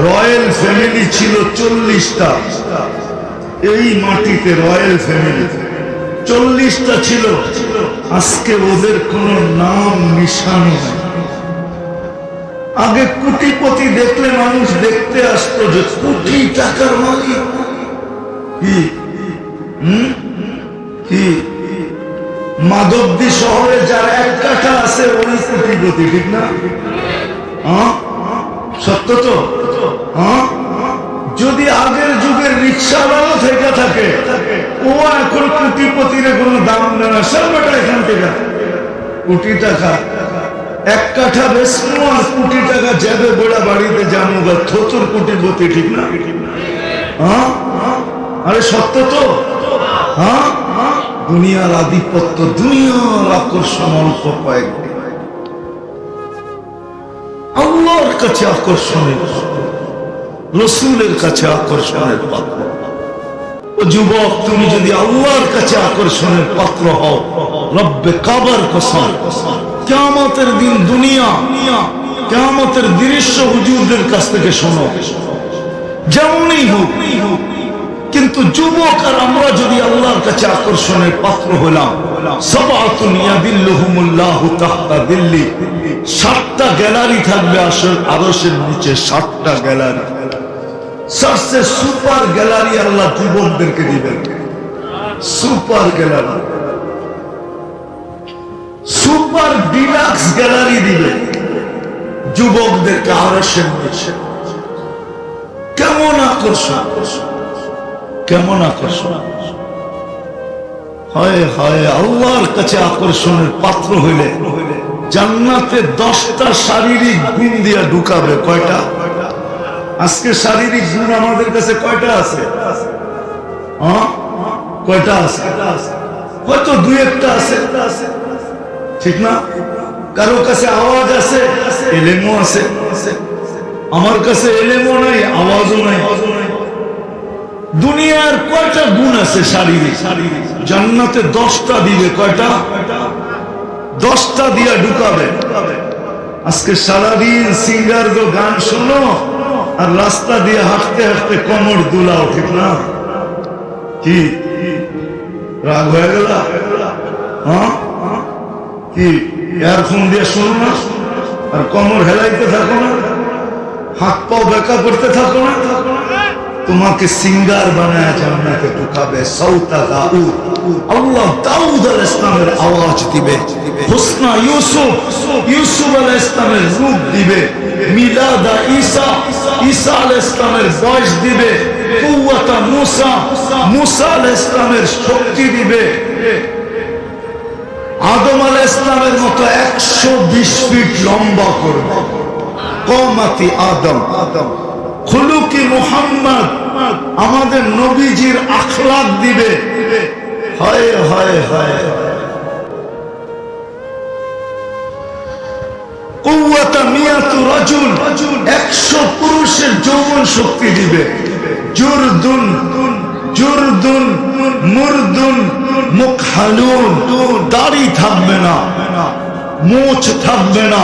রয়্যাল ফ্যামিলি ছিল 40টা। এই মাটিতে রয়্যাল ফ্যামিলি 40টা ছিল। আজকে ওদের কোনো নাম নিশানি নাই। আগে কোটিপতি দেখলে মানুষ দেখতে আসতো যে কোটি টাকার মালিক। কি মাধবদী শহরে যার 1 কাঠা আছে ওই কোটিপতি, ঠিক না? সত্য তো? যদি আগের যুগের রিক্সাওয়ালাও থেকে থাকে, ও এখন কোটিপতির কোনো দাম দেয় না। সব বেটা এখান থেকে কোটি টাকা 1 কাঠা বেশি আর কোটি টাকা যাবে বড়া বাড়িতে জানো বা থতুর কোটিপতি, ঠিক না? আরে সত্য তো? দুনিয়ার আধিপত্য, দুনিয়ার আকর্ষণ অল্প কয়েকদিন, আল্লাহর কাছে আকর্ষণের, রসুলের কাছে আকর্ষণের পাত্র। ও যুবক, তুমি যদি আল্লাহর কাছে আকর্ষণের পাত্র হও, রব্বে কাবার কসম, কিয়ামতের দিন দুনিয়া, কিয়ামতের দৃশ্য হুজুরদের কাছ থেকে শোনো, যেমনই হোক। কিন্তু যুবক আর আমরা যদি আল্লাহর কাছে আকর্ষণের পাত্র হলাম, সাবাতুন ইয়াদিল্লুহুমুল্লাহু তাহতা দিল্লি, 7টা গ্যালারি থাকবে আরশের নিচে, 7টা গ্যালারি। সবচেয়ে সুপার গ্যালারি আল্লাহ যুবকদেরকে দিবেন, super gallery, super deluxe gallery দিবে যুবকদেরকে আরশের নিচে। কেমন আকর্ষণ, কেমন আকর্ষণ! হয় হয় আল্লাহর কাছে আকর্ষণের পাত্র হইলে জান্নাতে 10টা শারীরিক গুণ দিয়া ঢুকাবে। কয়টা? আজকে শারীরিক গুণ আমাদের কাছে কয়টা আছে? কয়টা আছে? হয়তো 2-1টা আছে, ঠিক না? কারো কাছে আওয়াজ আছে, এলেমও আছে। আমার কাছে এলেমও নাই, আওয়াজও নাই। দুনিয়ার কয়টা গুণ আছে শারীরিক? জান্নাতে 10টা দিবে। কয়টা? 10টা দিয়া ঢুকাবে। আজকে সারাদিন সিঙ্গার গান শোনো আর রাস্তা দিয়ে হাঁটতে হাঁটতে কোমর দুলাও, ঠিক না? কি রাগ হয়ে গেল? কি ইয়ারফোন দিয়ে শোনো না আর কোমর হেলাইতে থাকো না, হাত পাও বেঁকা করতে থাকো না? তোমাকে সিঙ্গার বানায় জান্নাতে ঢুকাবে। সাউতা দাউদ, আল্লাহ দাউদ আলাইহিস সালামের আওয়াজ দিবে। হুসনা ইউসুফ, ইউসুফ আলাইহিস সালামের রূপ দিবে। মিলাদা ঈসা, ঈসা আলাইহিস সালামের বয়স দিবে। কুওয়াতা মুসা, মুসা আলাইহিস সালামের শক্তি দিবে। আদম আলাইহিস সালামের মতো 120 ফিট লম্বা করবে। কওমাতি আদম, খুলুকি মুহাম্মদ, আমাদের নবীজির আখলাক দিবে। হায় হায় হায়, কুওয়াতা মিয়াতু রাজুল, 100 পুরুষের যৌবন শক্তি দিবে। জুরদুন, জুরদুন মুরদুন মুকহালুন, দাড়ি থাকবে না, মোচ থাকবে না,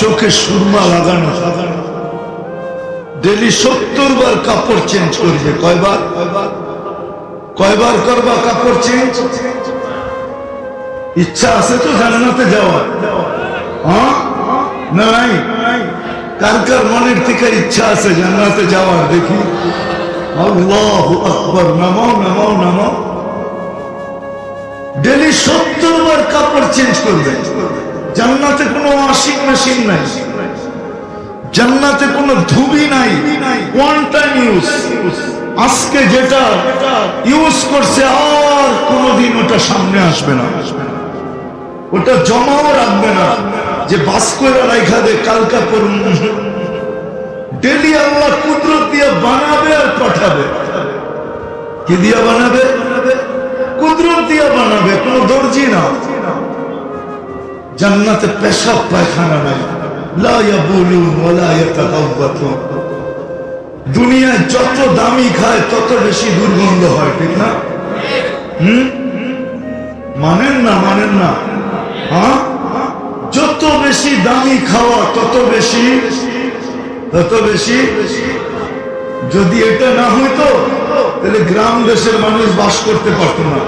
চোখে সুরমা লাগানো। ডেলি 70 বার কাপড় চেঞ্জ করবে। কয়বার? কয়বার করবা কাপড় চেঞ্জ? ইচ্ছা আছে তো জান্নাতে যাওয়ার? না নাই? কার কার মনের থেকে ইচ্ছা আছে জান্নাতে যাওয়ার? দেখি। আল্লাহু আকবার, নামাও নামাও নামাও। ডেলি 70 বার কাপড় চেঞ্জ করবে। জান্নাতে কোনো ওয়াশিং মেশিন নাই, জান্নাতে কোনো ধুবি নাই, ওয়ান টাইম ইউজ। আজকে যেটা ইউজ করছে আর কোনোদিন ওটা সামনে আসবে না, ওটা জমাও রাখবে না যে বাস করে রাখা দে কালকা পড়ুন। ডেলি আল্লাহ কুদরত দিয়ে বানাবে আর পাঠাবে। কি দিয়া বানাবে? কুদরত দিয়া বানাবে, কোনো দর্জি না। জান্নাতে পেশাব পায়খানা নাই, লা ইয়াবুলুন ওয়ালা ইয়াতাগাওয়াতুন। দুনিয়ায় যত দামি খায় তত বেশি দুর্গন্ধ হয়, ঠিক না? মানেন না? মানেন না? যত বেশি দামি খাওয়া তত বেশি, তত বেশি। যদি এটা না হইতো তাহলে গ্রাম দেশের মানুষ বাস করতে পারত না।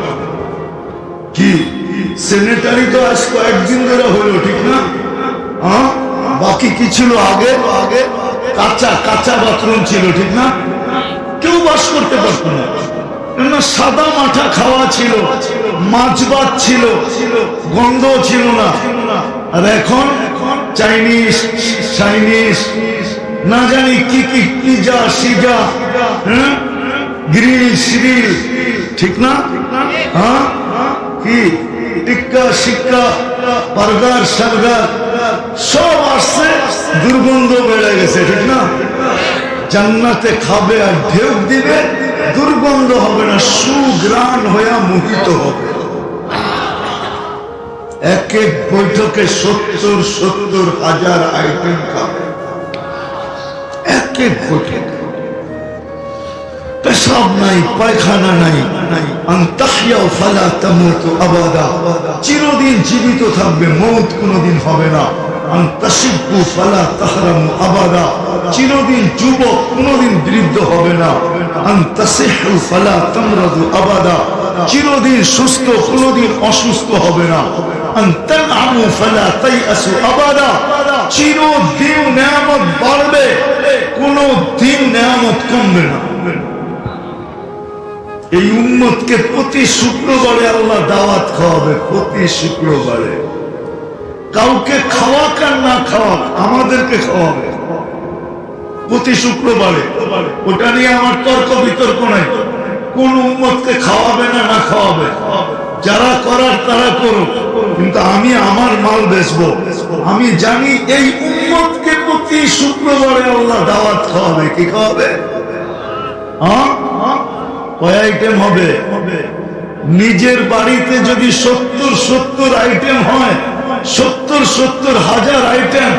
কি সেনেটারি তো আজ কয়েকদিন ধরে হলো, ঠিক না? বাকি কি ছিল আগে? কাঁচা কাঁচা বাথরুম ছিল, ঠিক না? কেউ বাস করতে পারতো না, কেননা সাদা মাঠা খাওয়া ছিল, মাছ ভাত ছিল, গন্ধ ছিল না। আর এখন চাইনিজ চাইনিজ না জানি কি কি পিজা সিজা, গ্রিল শ্রিল, ঠিক না? কি টিক্কা শিক্কা বার্গার সার্গার সব আসছে, দুর্গন্ধ বেড়ে গেছে, ঠিক না? জান্নাতে খাবে আর ঢেউ দিবে, দুর্গন্ধ হবে না, সুগ্রাণ হইয়া মোহিত হবে। এক এক বৈঠকে 70,000 আইটেম খাবে, এক এক বৈঠকে। পেশাব নাই, পায়খানা নাই, আনতাহিয়াও ফালা তামুতু আবাদা, চিরদিন জীবিত থাকবে, মৌত কোনোদিন হবে না। আনতাশিবু ফালা তাহরামু আবাদা, চিরদিন যুবক, কোনোদিন বৃদ্ধ হবে না। আনতাসিহু ফালা তামরাদু আবাদা, চিরদিন সুস্থ, কোনোদিন অসুস্থ হবে না। আনতানআমু ফালা তাইআসু আবাদা, চিরদিন নেয়ামত বাড়বে, কোনোদিন নেয়ামত কমবে না। এই উম্মতকে প্রতি শুক্রবারে আল্লাহ দাওয়াত খাওয়াবে, প্রতি শুক্রবারে। কাউকে খাওয়াক আর না খাওয়াক, আমাদেরকে খাওয়াবে প্রতি শুক্রবারে। ওটা নিয়ে আমার তর্ক বিতর্ক নাই, কোন উম্মতকে খাওয়াবে না না খাওয়াবে, যারা করার তারা করুক, কিন্তু আমি আমার মাল বেচবো। আমি জানি এই উম্মতকে প্রতি শুক্রবারে আল্লাহ দাওয়াত খাওয়াবে। কি খাওয়াবে? কয় আইটেম হবে? নিজের বাড়িতে যদি 70 আইটেম হয়, 70,000 আইটেম,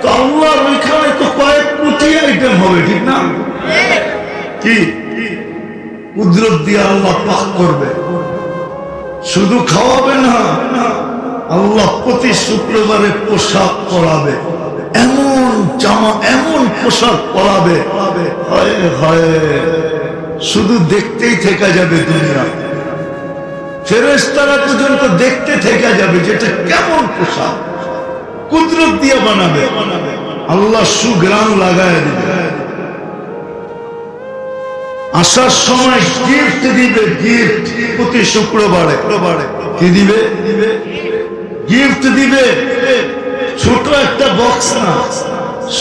তো আল্লাহর ওইখানে তো কয়েক কোটি আইটেম হবে, ঠিক না? কি কুদরত দিয়ে আল্লাহ পাক করবে, শুধু খাওয়াবে না, আল্লাহ প্রতি শুক্রবারে পোশাক পরাবে, এমন জামা, এমন পোশাক পরাবে, হায় হায়, শুধু দেখতেই থেকে যাবে দুনিয়া। ফেরেশতারা পর্যন্ত দেখতে থেকে যাবে যেটা কেমন পোশাক, কুদরত দিয়ে বানাবে, আল্লাহ সুগ্রাম লাগায় দিবে। আসার সময় গিফট দিবে, গিফট প্রতি শুক্রবারে। কি দিবে? গিফট দিবে, ছোট একটা বক্স না,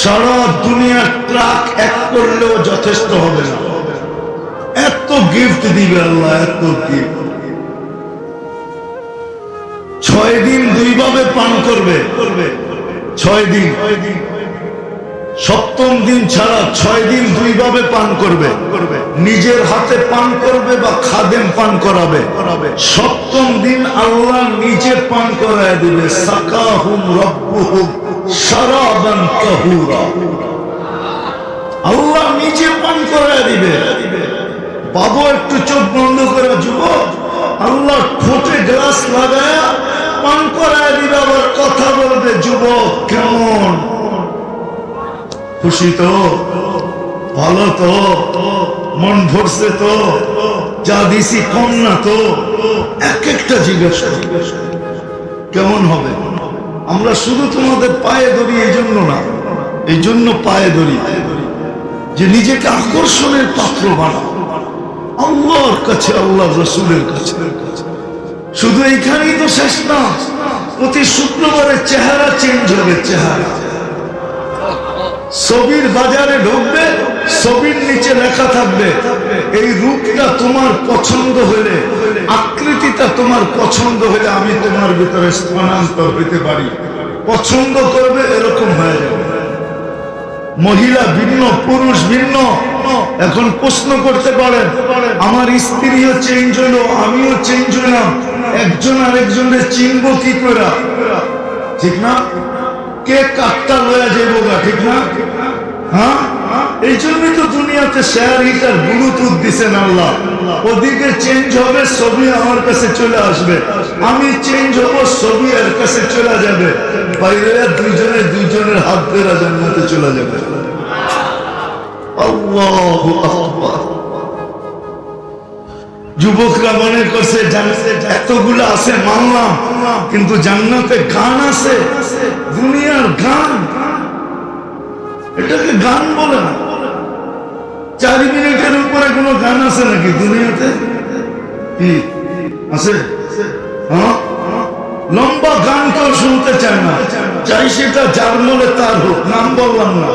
সারা দুনিয়ার ট্রাক এক করলেও যথেষ্ট হবে না, এত গিফট দিবে আল্লাহ, এত গিফট। 6 দিন 2 ভাবে পান করবে, 6 দিন, 7ম দিন ছাড়া 6 দিন 2 ভাবে পান করবে, নিজের হাতে পান করবে বা খাদেম পান করাবে। 7ম দিন আল্লাহ নিজে পান করায় দিবে, সাকাহুম রাব্বুহুম শারাবান তাহুরা, আল্লাহ নিজে পান করায় দিবে। বাবু একটু চোখ বন্ধ করে, যুবক, আল্লাহ ঠোঁটে গ্লাস লাগায় পান করায় দিবে, আবার কথা বলবে, যুবক কেমন, খুশি তো, ভালো তো, মন ভরছে তো, যা দিছি কম না তো, এক একটা জিজ্ঞাসা কেমন হবে। আমরা শুধু তোমাদের পায়ে ধরি এই জন্য না, এই জন্য পায়ে ধরি যে নিজেকে আকর্ষণের পাত্র বানাও আল্লাহর কাছে, আল্লাহ রসুলের কাছে। শুধু এইখানেই তো শেষ না, প্রতি শুক্রবারে চেহারা চেঞ্জ হবে, চেহারা। ছবির বাজারে ঢুকবে, ছবির নিচে লেখা থাকবে, এই রূপটা তোমার পছন্দ হলে, আকৃতিটা তোমার পছন্দ হলে আমি তোমার ভিতরে স্থানান্তর হইতে পারি। পছন্দ করবে, এরকম হয়ে যাবে। মহিলা ভিন্ন, পুরুষ ভিন্ন। এখন প্রশ্ন করতে পারেন, আমার স্ত্রীও চেঞ্জ হলো, আমিও চেঞ্জ হলাম, একজন আরেকজনের চিনব কি করে, ঠিক না? কে কাটটা লয়া যাবো গা, ঠিক না? হ্যাঁ, এই জন্যই তো দুনিয়াতে শেয়ার হিটার ব্লুটুথ দিছেন আল্লাহ। ওদিকে চেঞ্জ হবে, ছবি আমার কাছে চলে আসবে, আমি চেঞ্জ হব, ছবি এর কাছে চলে যাবে, বাইরে দুইজনের হাত ধরে জান্নাতে চলে যাবে। আল্লাহু আকবার। যুবকরা মনে করছে এতগুলো আছে মানলাম, কিন্তু জান্নাতে গান আছে, দুনিয়ার গান, এটাকে গান বলে না। 4 মিনিটের উপরে কোনো গান আছে নাকি দুনিয়াতে? কি আছে? হ্যাঁ, লম্বা গান কেউ শুনতে চায় না, চাই সেটা যার মনে তার হোক, নাম বললাম না।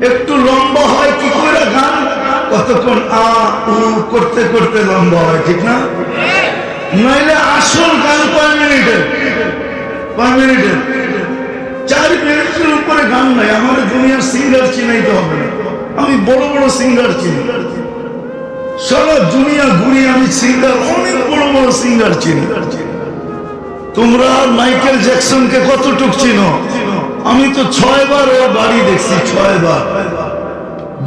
একটু লম্বা হয় কি করে গান? কতক্ষণ আ উ করতে করতে লম্বা হয়, ঠিক না? নইলে আসল গান কয় মিনিটের? 4 মিনিটের উপরে গান নাই। আমার দুনিয়ার সিঙ্গার চিনাইতে হবে না, আমি বড় বড় সিঙ্গার চিনি, সারা দুনিয়া ঘুরি আমি সিঙ্গার, অনেক বড় বড় সিঙ্গার চিনি। তোমরা মাইকেল জ্যাকসনকে কতটুক চিনো? আমি তো 6 বার ওর বাড়ি দেখছি, 6 বার,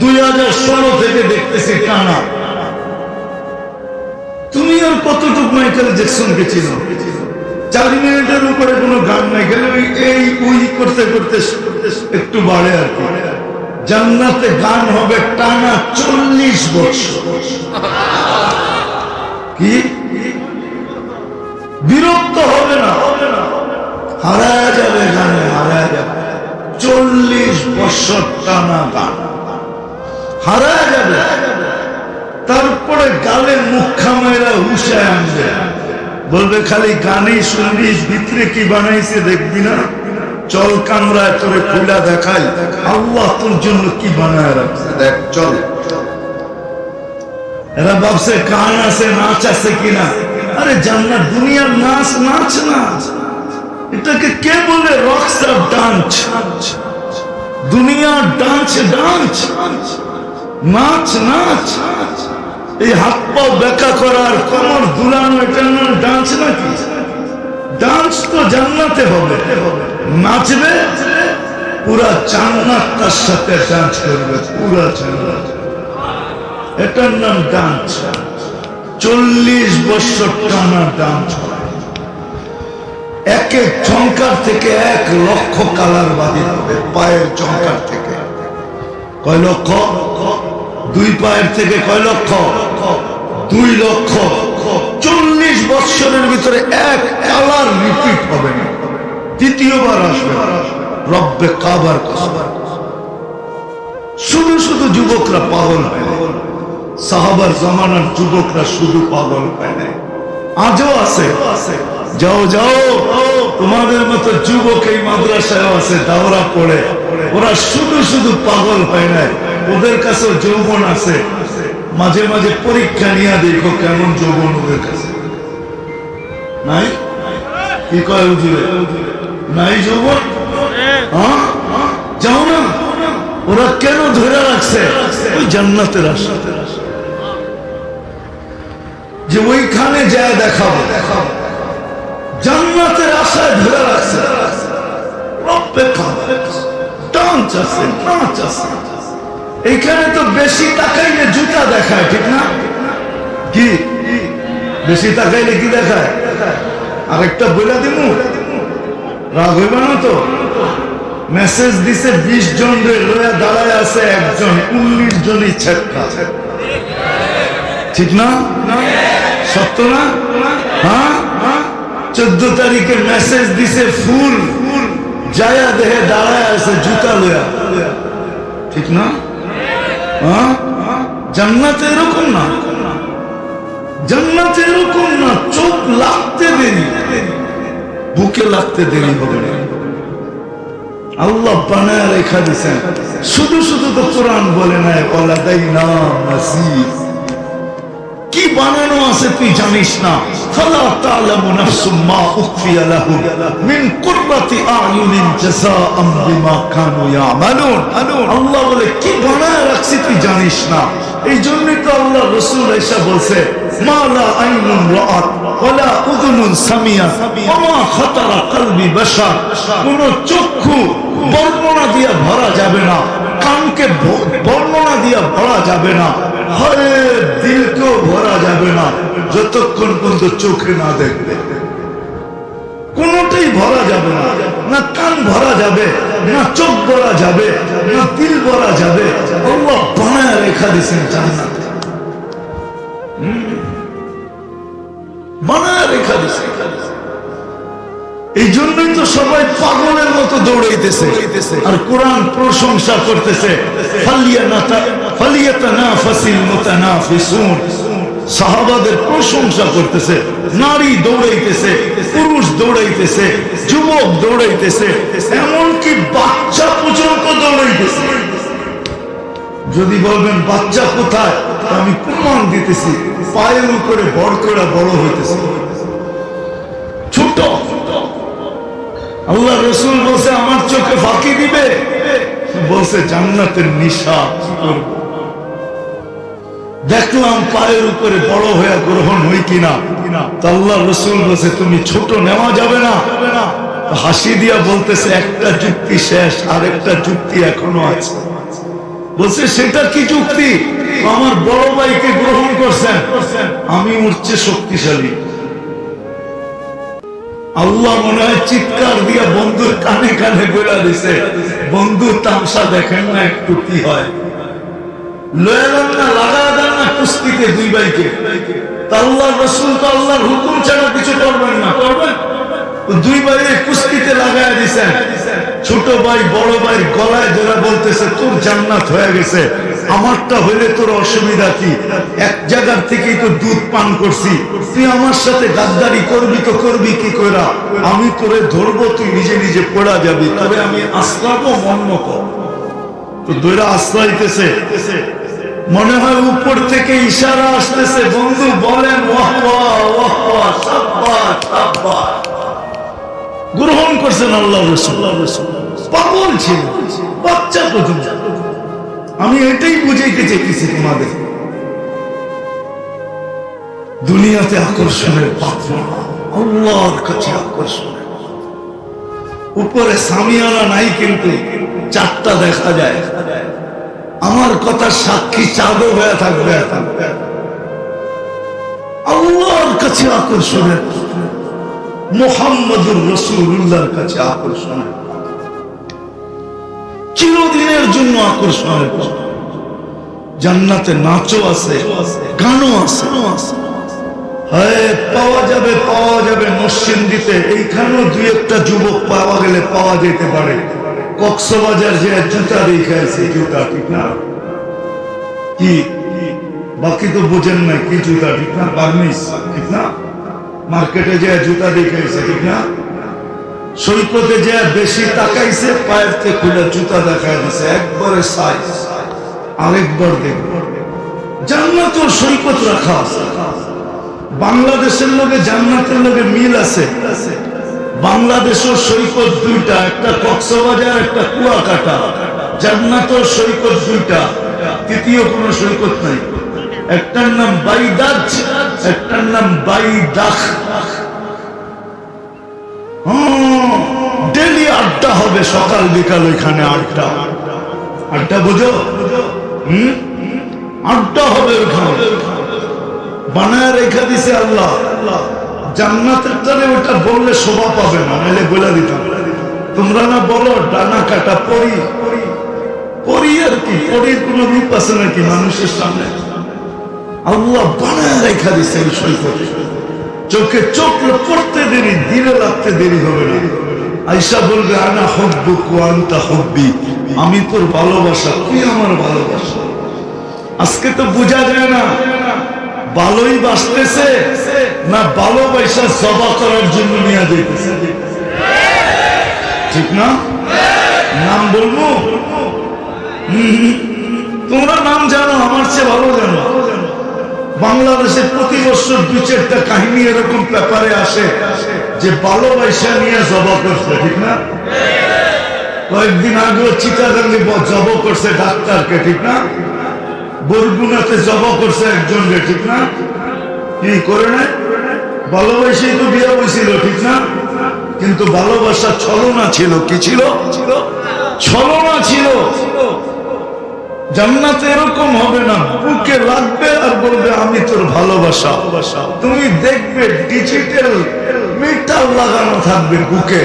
2016 থেকে দেখতেছি টানা। তুমি আর কতটুক মাইকেল জ্যাকসনকে চিনো? 4 মিনিটের উপরে কোনো গান নাই, গেলে এই উই করতে করতে একটু বাড়ে আর কি। জান্নাতে গান হবে টানা 40 বছর। কি বিরক্ত হবে না, হারায় যাবে গানে, হারায় যাবে। 40 বছর টানা গান হারায় যাবে। তারপরে গালে মুখ খামাইরা হুশায় আনবে, বলবে খালি গানেই শুনবি, ভিতরে কি বানাইছে দেখবি না? চল কামরায় তোরে খুলা দেখাই, আল্লাহ তোর জন্য কি বানায় রাখছে দেখ, চল। এরা ভাবছে গান আছে, নাচ আছে কিনা। আরে জান্নাত দুনিয়ার নাচ, নাচ না, এটাকে কে বলে? Rockstar dance. দুনিয়ার ডান্স, ডান্স, নাচ, নাচ। এই হাত পা বেঁকা করার, কোমর দুলানো, এটার নাম ডান্স নাকি? ডান্স তো জান্নাতে হবে, নাচবে পুরা জান্নাত, তার সাথে ডান্স করবে পুরা জান্নাত, এটার নাম ডান্স। 40 বছর টানা ডান্স। এক এক ঝঙ্কার থেকে 1 লক্ষ কালার বাঁধিয়ে হবে, পায়ের ঝঙ্কার থেকে। কয় লক্ষ? 2 পায়ের থেকে কয় লক্ষ? 2 লক্ষ। 40 বছরের ভিতরে 1 কালার রিপিট হবে না, দ্বিতীয়বার আসবে। রব্বে কাবার কসম, শুধু শুধু যুবকরা পাগল হয়। সাহাবার জামানার যুবকরা শুধু পাগল হয় না, আজও আছে। যাও যাও, তোমাদের মতো যুবক এই মাদ্রাসায় আছে, দাওরা পড়ে, ওরা শুধু শুধু পাগল হয় না, ওদের কাছেও যৌবন আছে। মাঝে মাঝে পরীক্ষা নিয়ে দেখো কেমন যৌবন ওদের কাছে নাই। কি কয় হুজুরে, নাই যৌবন? হ্যাঁ, যাও না। ওরা কেন ধরে রাখছে? ওই জান্নাতের আশা, যে ওইখানে যায় দেখাবো, জান্নাতের আশায় ধরে রাখছে। ডান্স আছে, নাচ আছে। এইখানে তো বেশি তাকাইলে জুতা দেখায়, ঠিক না? কি বেশি তাকাইলে কি দেখায়? আরেকটা বইলা দিব, রাগ হইব না তো? মেসেজ দিছে 20 জন লইয়া দাঁড়ায় আছে একজন, 19 জনই ছেটকা, ঠিক না? সত্য না? হ্যাঁ, 14 তারিখে মেসেজ দিছে ফুল, যায়া দেহে দাঁড়ায় আছে জুতা লইয়া, ঠিক না? হ্যাঁ, জান্নাতে এরকম না, জান্নাতে এরকম না। চোখ লাগতে দেরি, বুকে লাগতে দেরি হবে না। আল্লাহ বানায় রেখা দিছেন। শুধু শুধু তো কোরআন বলে নাই ওয়ালাদাইনা মাজিদ, কি বানানো আছে তুই জানিস না। ফালা তা'লামু নাফসুম মা উখফিয়া লাহুম মিন কুররাতি আ'য়ুনিন জাযাআম বিমা কানু ইয়ামালুন। আল্লাহ বলে কি বানায় রাখছি তুই জানিস না। এই জন্যই তো আল্লাহ রাসূল এসে বলছে, মা লা আইনুন রাআত ওয়ালা উযুনুন সামিআত ওয়া মা খাতারা কলবি বাশার। কোন চক্ষু বর্ণনা দিয়া ভরা যাবে না, কানকে বর্ণনা দিয়া ভরা যাবে না, হয় দিলকেও ভরা যাবে না, যতক্ষণ পর্যন্ত চোখে না দেখবে। কোনটাই ভরা যাবে না, না কান ভরা যাবে, না চোখ ভরা যাবে, না দিল ভরা যাবে। আল্লাহ বানায় রেখা দিয়েছেন জান্নাতে। বানায় রেখা দিছে। এই জন্যই তো সবাই পাগলের মতো দৌড়াইতেছে আর কোরআন প্রশংসা করতেছে, ফালিয়াতানাফাসিল মুতানাফিসুন। সাহাবাদের প্রশংসা করতেছে, নারী দৌড়াইতেছে, পুরুষ দৌড়াইতেছে, যুবক দৌড়াইতেছে, এমনকি বাচ্চা পর্যন্ত দৌড়াইতেছে। যদি বলবেন বাচ্চা কোথায়, আমি প্রমাণ দিতেছি, পায়ের উপরে ভর করে বড় হইতেছে, ছোট। আল্লাহ রসুল বলছে আমার চোখে ফাঁকি দিবে, বলছে জান্নাতের নিশা করব। দেখলাম পায়ের উপরে বড় হয়ে গ্রহণ হই কিনা। আল্লাহ রসুল বলছে তুমি ছোট নেওয়া যাবে না। হাসি দিয়া বলতেছে একটা যুক্তি শেষ, আর একটা যুক্তি এখনো আছে। বলছে সেটা কি যুক্তি? আমার বড় ভাইকে গ্রহণ করছেন, আমি উঠছে শক্তিশালী। আল্লাহ মনে হয় চিৎকার দিয়া বন্ধুর কানে কানে বলে দিছে, বন্ধু তামসা দেখেন না একটু কি হয়, লয়ে দেন না, লাগা দেন না কুস্তিতে দুই ভাইকে। আল্লাহ রসুল তো আল্লাহর হুকুম ছাড়া কিছু করবেন না, করবেন? দুই ভাইয়ে কুস্তিতে লাগায় দিছেন। ছোট ভাই বড় ভাই গলায় ধরে বলতেছে তোর জান্নাত হয়ে গেছে, আমারটা হইলে তোর অসুবিধা কি? এক জায়গার থেকেই তো দুধ পান করছি, তুই আমার সাথে গাদ্দারি করবি তো করবি কি কইরা? আমি তোরে ধরবো, তুই নিজে নিজে পড়া যাবি, তবে আমি আসলাবো মন মতো। তো দইরা আশ্রয়তেছে, মনে হয় উপর থেকে ইশারা আসতেছে, বন্ধু বলেন ওয়াহ ওয়াহ ওয়াহ ওয়াহ, শাবাশ শাবাশ। গ্রহণ করছেন আল্লাহ রাসূল। পাগল ছিল, বাচ্চা পর্যন্ত। আমি এটাই বুঝাইতে চাইতেছি তোমাদের, দুনিয়াতে আকর্ষণের পাত্র, আল্লাহর কাছে আকর্ষণ। উপরে সামিয়ানা নাই, কিন্তু চারটা দেখা যায়। আমার কথা সাক্ষী চাঁদও হয়ে থাকবে। আল্লাহর কাছে আকর্ষণের, মুহাম্মদুর রাসূলুল্লাহর কাছে আকর্ষণের, চিরদিনের জন্য আকর্ষণের। জান্নাতে নাচও আছে, গানও আছে। পাওয়া যাবে, পাওয়া যাবে নরসিংদীতে, এইখানেও দুই একটা যুবক পাওয়া গেলে পাওয়া যেতে পারে। কক্সবাজার যে জুতা দেখাইছে, জুতা ঠিক না? কি বাকি তো বোঝেন না কি জুতা, ঠিক না? বার্মিস, ঠিক না? মার্কেটে যে জুতা দেখাইছে, ঠিক না? সৈকতে যে বেশি তাকাইছে, পায়ের থেকে খুলে জুতা দেখাই দিছে, একবারে সাইজ। আরেকবার দেখব, জান্নাতের সৈকত রাখা আছে। বাংলাদেশের লোকে জান্নাতের লোকে মিল আছে। বাংলাদেশের সৈকত দুইটা, একটা কক্সবাজার, একটা কুয়াকাটা। জান্নাতের সৈকত দুইটা, তৃতীয় কোন সৈকত নাই। একটার নাম বাইদাজ, একটার নাম বাইদাখ। ডেলি আড্ডা হবে, সকাল বিকাল ওইখানে আড্ডা। আড্ডা বোঝো? আড্ডা হবে ওইখানে, বানায় রেখা দিছে আল্লাহ। জান্নাতের টানে ওটা বললে শোভা পাবে না, নাহলে বলে দিতাম। তোমরা না বলো ডানা কাটা পরি, পরি আর কি, পরির কোন রূপ আছে নাকি মানুষের সামনে? আল্লাহ বানায় রেখা দিছে এই সৈকত। চোখে চোখ পড়তে দেরি, দিলে লাগতে দেরি হবে না। আয়েশা বলবে আনা হুব্বুক ওয়া আনতা হুব্বি, আমি তোর ভালোবাসা, তুই আমার ভালোবাসা। আজকে তো বোঝা যায় না ভালোই বাসতেছে না ভালোবাসা জবা করার জন্য নিয়ে যাইতেছে, ঠিক না? নাম বলবো? তোমরা নাম জানো, আমার চেয়ে ভালো জানো। বাংলাদেশে প্রতি বছর দুই চারটা কাহিনী এরকম পেপারে আসে যে ভালোবাসা নিয়ে জবা করছে, ঠিক না? কয়েকদিন আগেও চিটাগাঙ্গে জব করছে ডাক্তারকে, ঠিক না? বরগুনাতে জব করছে একজনকে, ঠিক না? কি করে না? ভালোবাসাই তো বিয়ে হয়েছিল, ঠিক না? কিন্তু ভালোবাসা ছলনা ছিল। কি ছিল? ছলনা ছিল। জান্নাতে এরকম হবে না, বুকে লাগবে আর বলবে আমি তোর ভালোবাসা। তুমি দেখবে ডিজিটাল মিটার লাগানো থাকবে বুকে,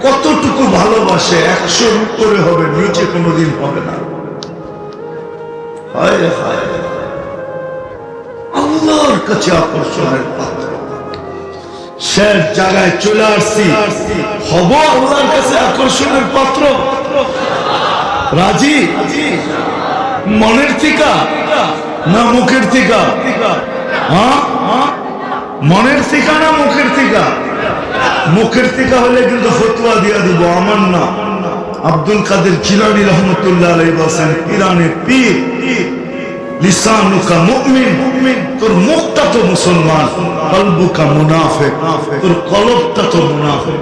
কতটুকু ভালোবাসে, 100-র উপরে হবে, নিচে কোনোদিন হবে না। আল্লাহর কাছে আকর্ষণের পাত্র। শেষ জায়গায় চলে আসছি, হব আল্লাহর কাছে আকর্ষণের পাত্র? রাজি? মনের থিকা না মুখের থিকা? হ্যাঁ, মনের থিকা না মুখের থিকা? মুখের থিকা হলে কিন্তু ফতোয়া দিয়া দিব, আমার না। আব্দুল কাদের জিলানী রহমতুল্লাহ আলাইহি বলেন, পীরানে পীর, লিসানুকা মুমিন, তোর মুখটা তো মুসলমান, কলবুকা মুনাফিক, তোর কলবটা তো মুনাফিক।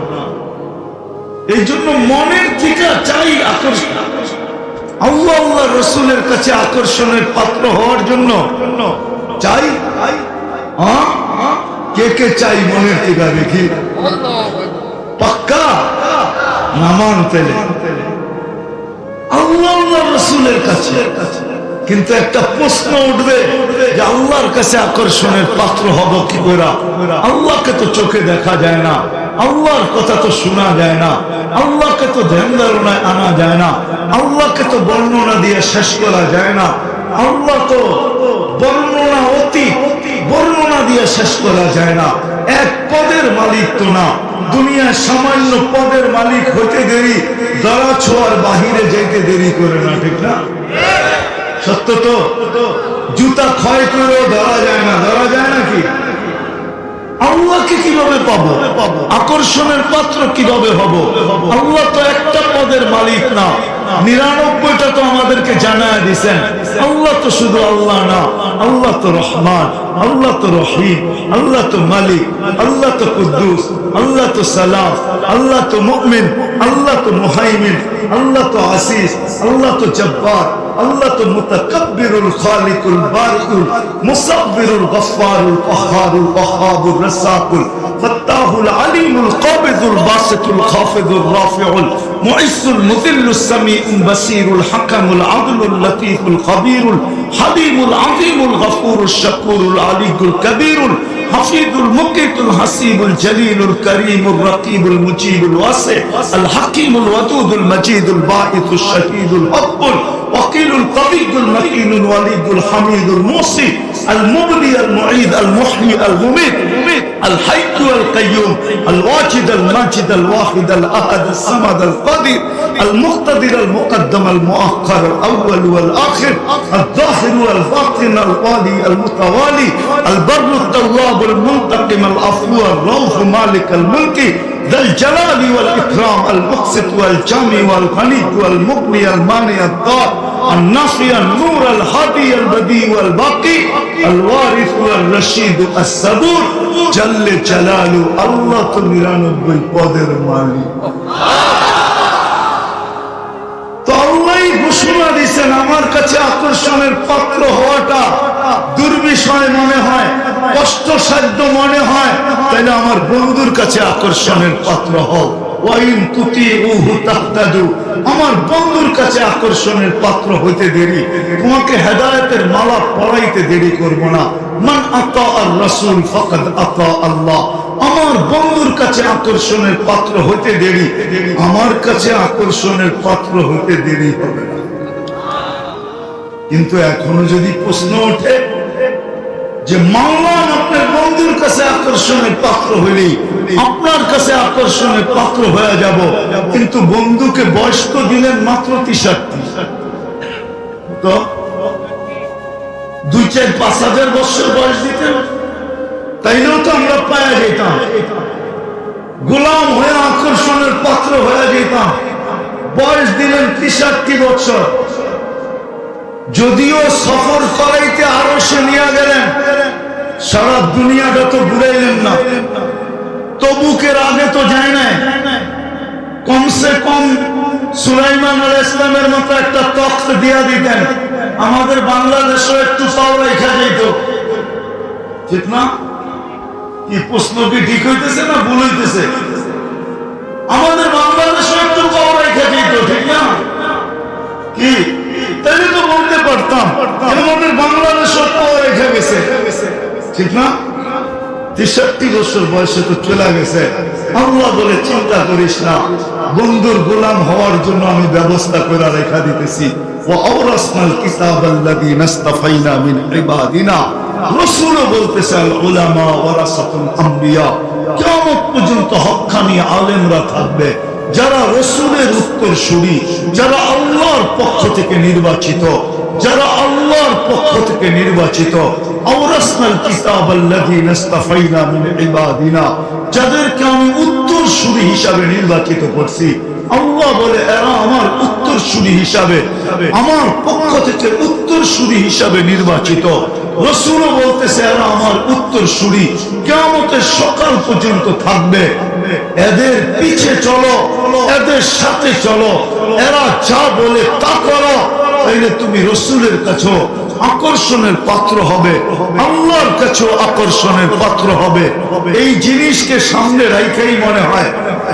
এই জন্য মনের থেকে চাই আকর্ষণ, আল্লাহ আল্লাহ রাসূলের কাছে আকর্ষণের পাত্র হওয়ার জন্য চাই। কে কে চাই মনের থেকে? দেখি পাক্কা নামান পেলে আল্লাহ আল্লাহ রাসূলের কাছে। কিন্তু একটা প্রশ্ন উঠবে যে আল্লাহর কাছে আকর্ষণের পাত্র হব কি করে? আল্লাহকে তো চোখে দেখা যায় না, আল্লাহর কথা তো শোনা যায় না, আল্লাহকে তো ধ্যান ধারণায় আনা যায় না, আল্লাহকে তো বর্ণনা দিয়ে শেষ করা যায় না, আল্লাহ তো বর্ণনা অতি বর্ণনা দিয়ে শেষ করা যায় না। এক পদের মালিক তো না, দুনিয়ার সামান্য পদের মালিক হতে দেরি, দরা ছোঁয়ার বাহিরে যেতে দেরি করে না, ঠিক না? সত্য তো? জুতা ক্ষয় করেও ধরা যায় না, ধরা যায় নাকি? আল্লাহকে কিভাবে পাবো? আকর্ষণের পাত্র কিভাবে হব? আল্লাহ তো একটা পদের মালিক না, 99টা তো আমাদেরকে জানায় দিয়েছেন। আল্লাহ তো শুধু আল্লাহ না, আল্লাহ তো রহমান, আল্লাহ তো রহিম, আল্লাহ তো মালিক, আল্লাহ তো কুদ্দুস, আল্লাহ তো সালাম, আল্লাহ তো মুমিন, আল্লাহ তো মুহাইমিন, আল্লাহ তো আসিস, আল্লাহ তো জব্বার, আল্লাহ তো মুতাকাব্বিরুল খালিকুল বারিকুল মুসাব্বিরুল গফফারুল কাহ্হারুল ওয়াহ্হাবুর রাসাকুল ফাত্তাহুল আলিমুল কাবিদুল বাসিতুল খাফিদুর রাফিউল মুইসুল মুযিল্লুস সামিউল বাসিরুল হাকামুল আদলুল লতীফুল খবীরুল হালিমুল আযীমুল গফুরুশ শাকুরুল আলিয়ুল কবীরুল হাফিজুল মুকিতুল হাসিবুল জলিলুল করিমুর রকিবুল মুজিবুল ওয়াসি আল হাকিমুল ওয়াদুদুল মজিদুল বাঈসুশ শাহীদুল হক্কুল وقيل القوي المتين الوليد الحميد الموصي المبدي المعيد المحيي المميت الحي القيوم الواجد الماجد الواحد الاحد الصمد القادر المقتدر المقدم المؤخر الاول والاخر الظاهر والباطن الوالي المتوالي البر التواب المنتقم العفو الرؤوف مالك الملك ذا الجلال والإكرام المقسط والجامع والغني والمغني المانع الضار النافع النور الهادي البديع والباقي الوارث والرشيد الصبور جل جلاله الله تنيرانوي পদের মালিক। তো আল্লাহই ঘোষণা দিয়েছেন আমার কাছে আকর্ষণের পাত্র হওয়াটা দুর্বিষয় মনে হয়, কষ্টসাধ্য মনে হয়, তাহলে আমার বন্ধুর কাছে আকর্ষণের পাত্র হও। ওয়াইন তুতিউহু তাহতাদু, আমার বন্ধুর কাছে আকর্ষণের পাত্র হইতে দেরি, তোমাকে হেদায়েতের মালা পরাইতে দেরি করব না। মান আতা আর রাসূল ফাকাদ আতা আল্লাহ, আমার বন্ধুর কাছে আকর্ষণের পাত্র হইতে দেরি, আমার কাছে আকর্ষণের পাত্র হইতে দেরি হবে না। কিন্তু এখনো যদি প্রশ্ন ওঠে যে মাওলান আপনার বন্ধুর কাছে আকর্ষণের পাত্র হইলে আপনার কাছে আকর্ষণের পাত্র হয়ে যাব, কিন্তু বন্ধুকে বয়স তো দিলেন মাত্র 63, তো 2-4-5 বছর বয়স দিতেন, তাইলেও তো আমরা পাওয়া যেতাম, গোলাম হয়ে আকর্ষণের পাত্র হয়ে যেতাম। বয়স দিলেন 63 বছর, যদিও সফর করাইতে আরো সে নিয়ে গেলেন, সারা দুনিয়াটা তো ঘুরাইলেন না, তবুকের আগে তো যায় নাই, কমসে কম সুলাইমান আলাইহিস সালামের মতো একটা তখ্ত দিয়া দিতেন, আমাদের বাংলাদেশও একটু পাও রেখা যেত, ঠিক না? কি প্রশ্ন কি ঠিক হইতেছে না ভুল হইতেছে? আমাদের বাংলাদেশও একটু পাও রেখা যেত, ঠিক না? কি তাহলে তো বলতে পারতাম আমাদের বাংলাদেশও পাও রেখে গেছে, ঠিক না? 63 বছর বয়সে তো চলে গেছে। আল্লাহ বলে চিন্তা করিস না, বন্ধুর গোলাম হওয়ার জন্য আমি ব্যবস্থা করে রেখা দিতেছি। ওয়া আওরাসনাল কিতাবাল্লাযী নাসতাফাইনা মিন ইবাদিনা রাসূলও বলতেছে আল উলামা ওয়ারাসাতুল আম্বিয়া, কিয়ামত পর্যন্ত হক্কানি আলেমরা থাকবে যারা রাসূলের উত্তরসূরি, যারা আল্লাহর পক্ষ থেকে নির্বাচিত, যারা আল্লাহর পক্ষ থেকে নির্বাচিত। আওরাসনাল কিতাবাল্লাযীনা ইসতাফাইনা মিন ইবাদিনা, যাদেরকে আমি উত্তরসূরি হিসাবে নির্বাচিত করছি। আল্লাহ বলে এরা আমার উত্তরসূরি হিসাবে, আমার পক্ষ থেকে উত্তরসূরি হিসাবে নির্বাচিত। রাসূলও বলতেছে এরা আমার উত্তরসূরি, কিয়ামতের সকাল পর্যন্ত থাকবে। এদের পিছে চলো, এদের সাথে চলো, এরা যা বলে তা করো, তাইলে তুমি রাসূলের কাছে আকর্ষণের পাত্র হবে, আল্লাহর কাছে আকর্ষণের পাত্র হবে। এই জিনিসকে সামনে রাখাই মনে হয়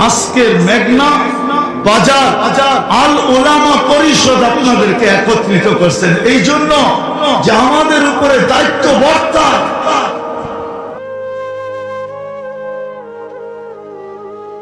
আজকের মেঘনা বাজার আল উলামা পরিষদ আপনাদেরকে একত্রিত করছেন, এই জন্য যে আমাদের উপরে দায়িত্ব বর্তায়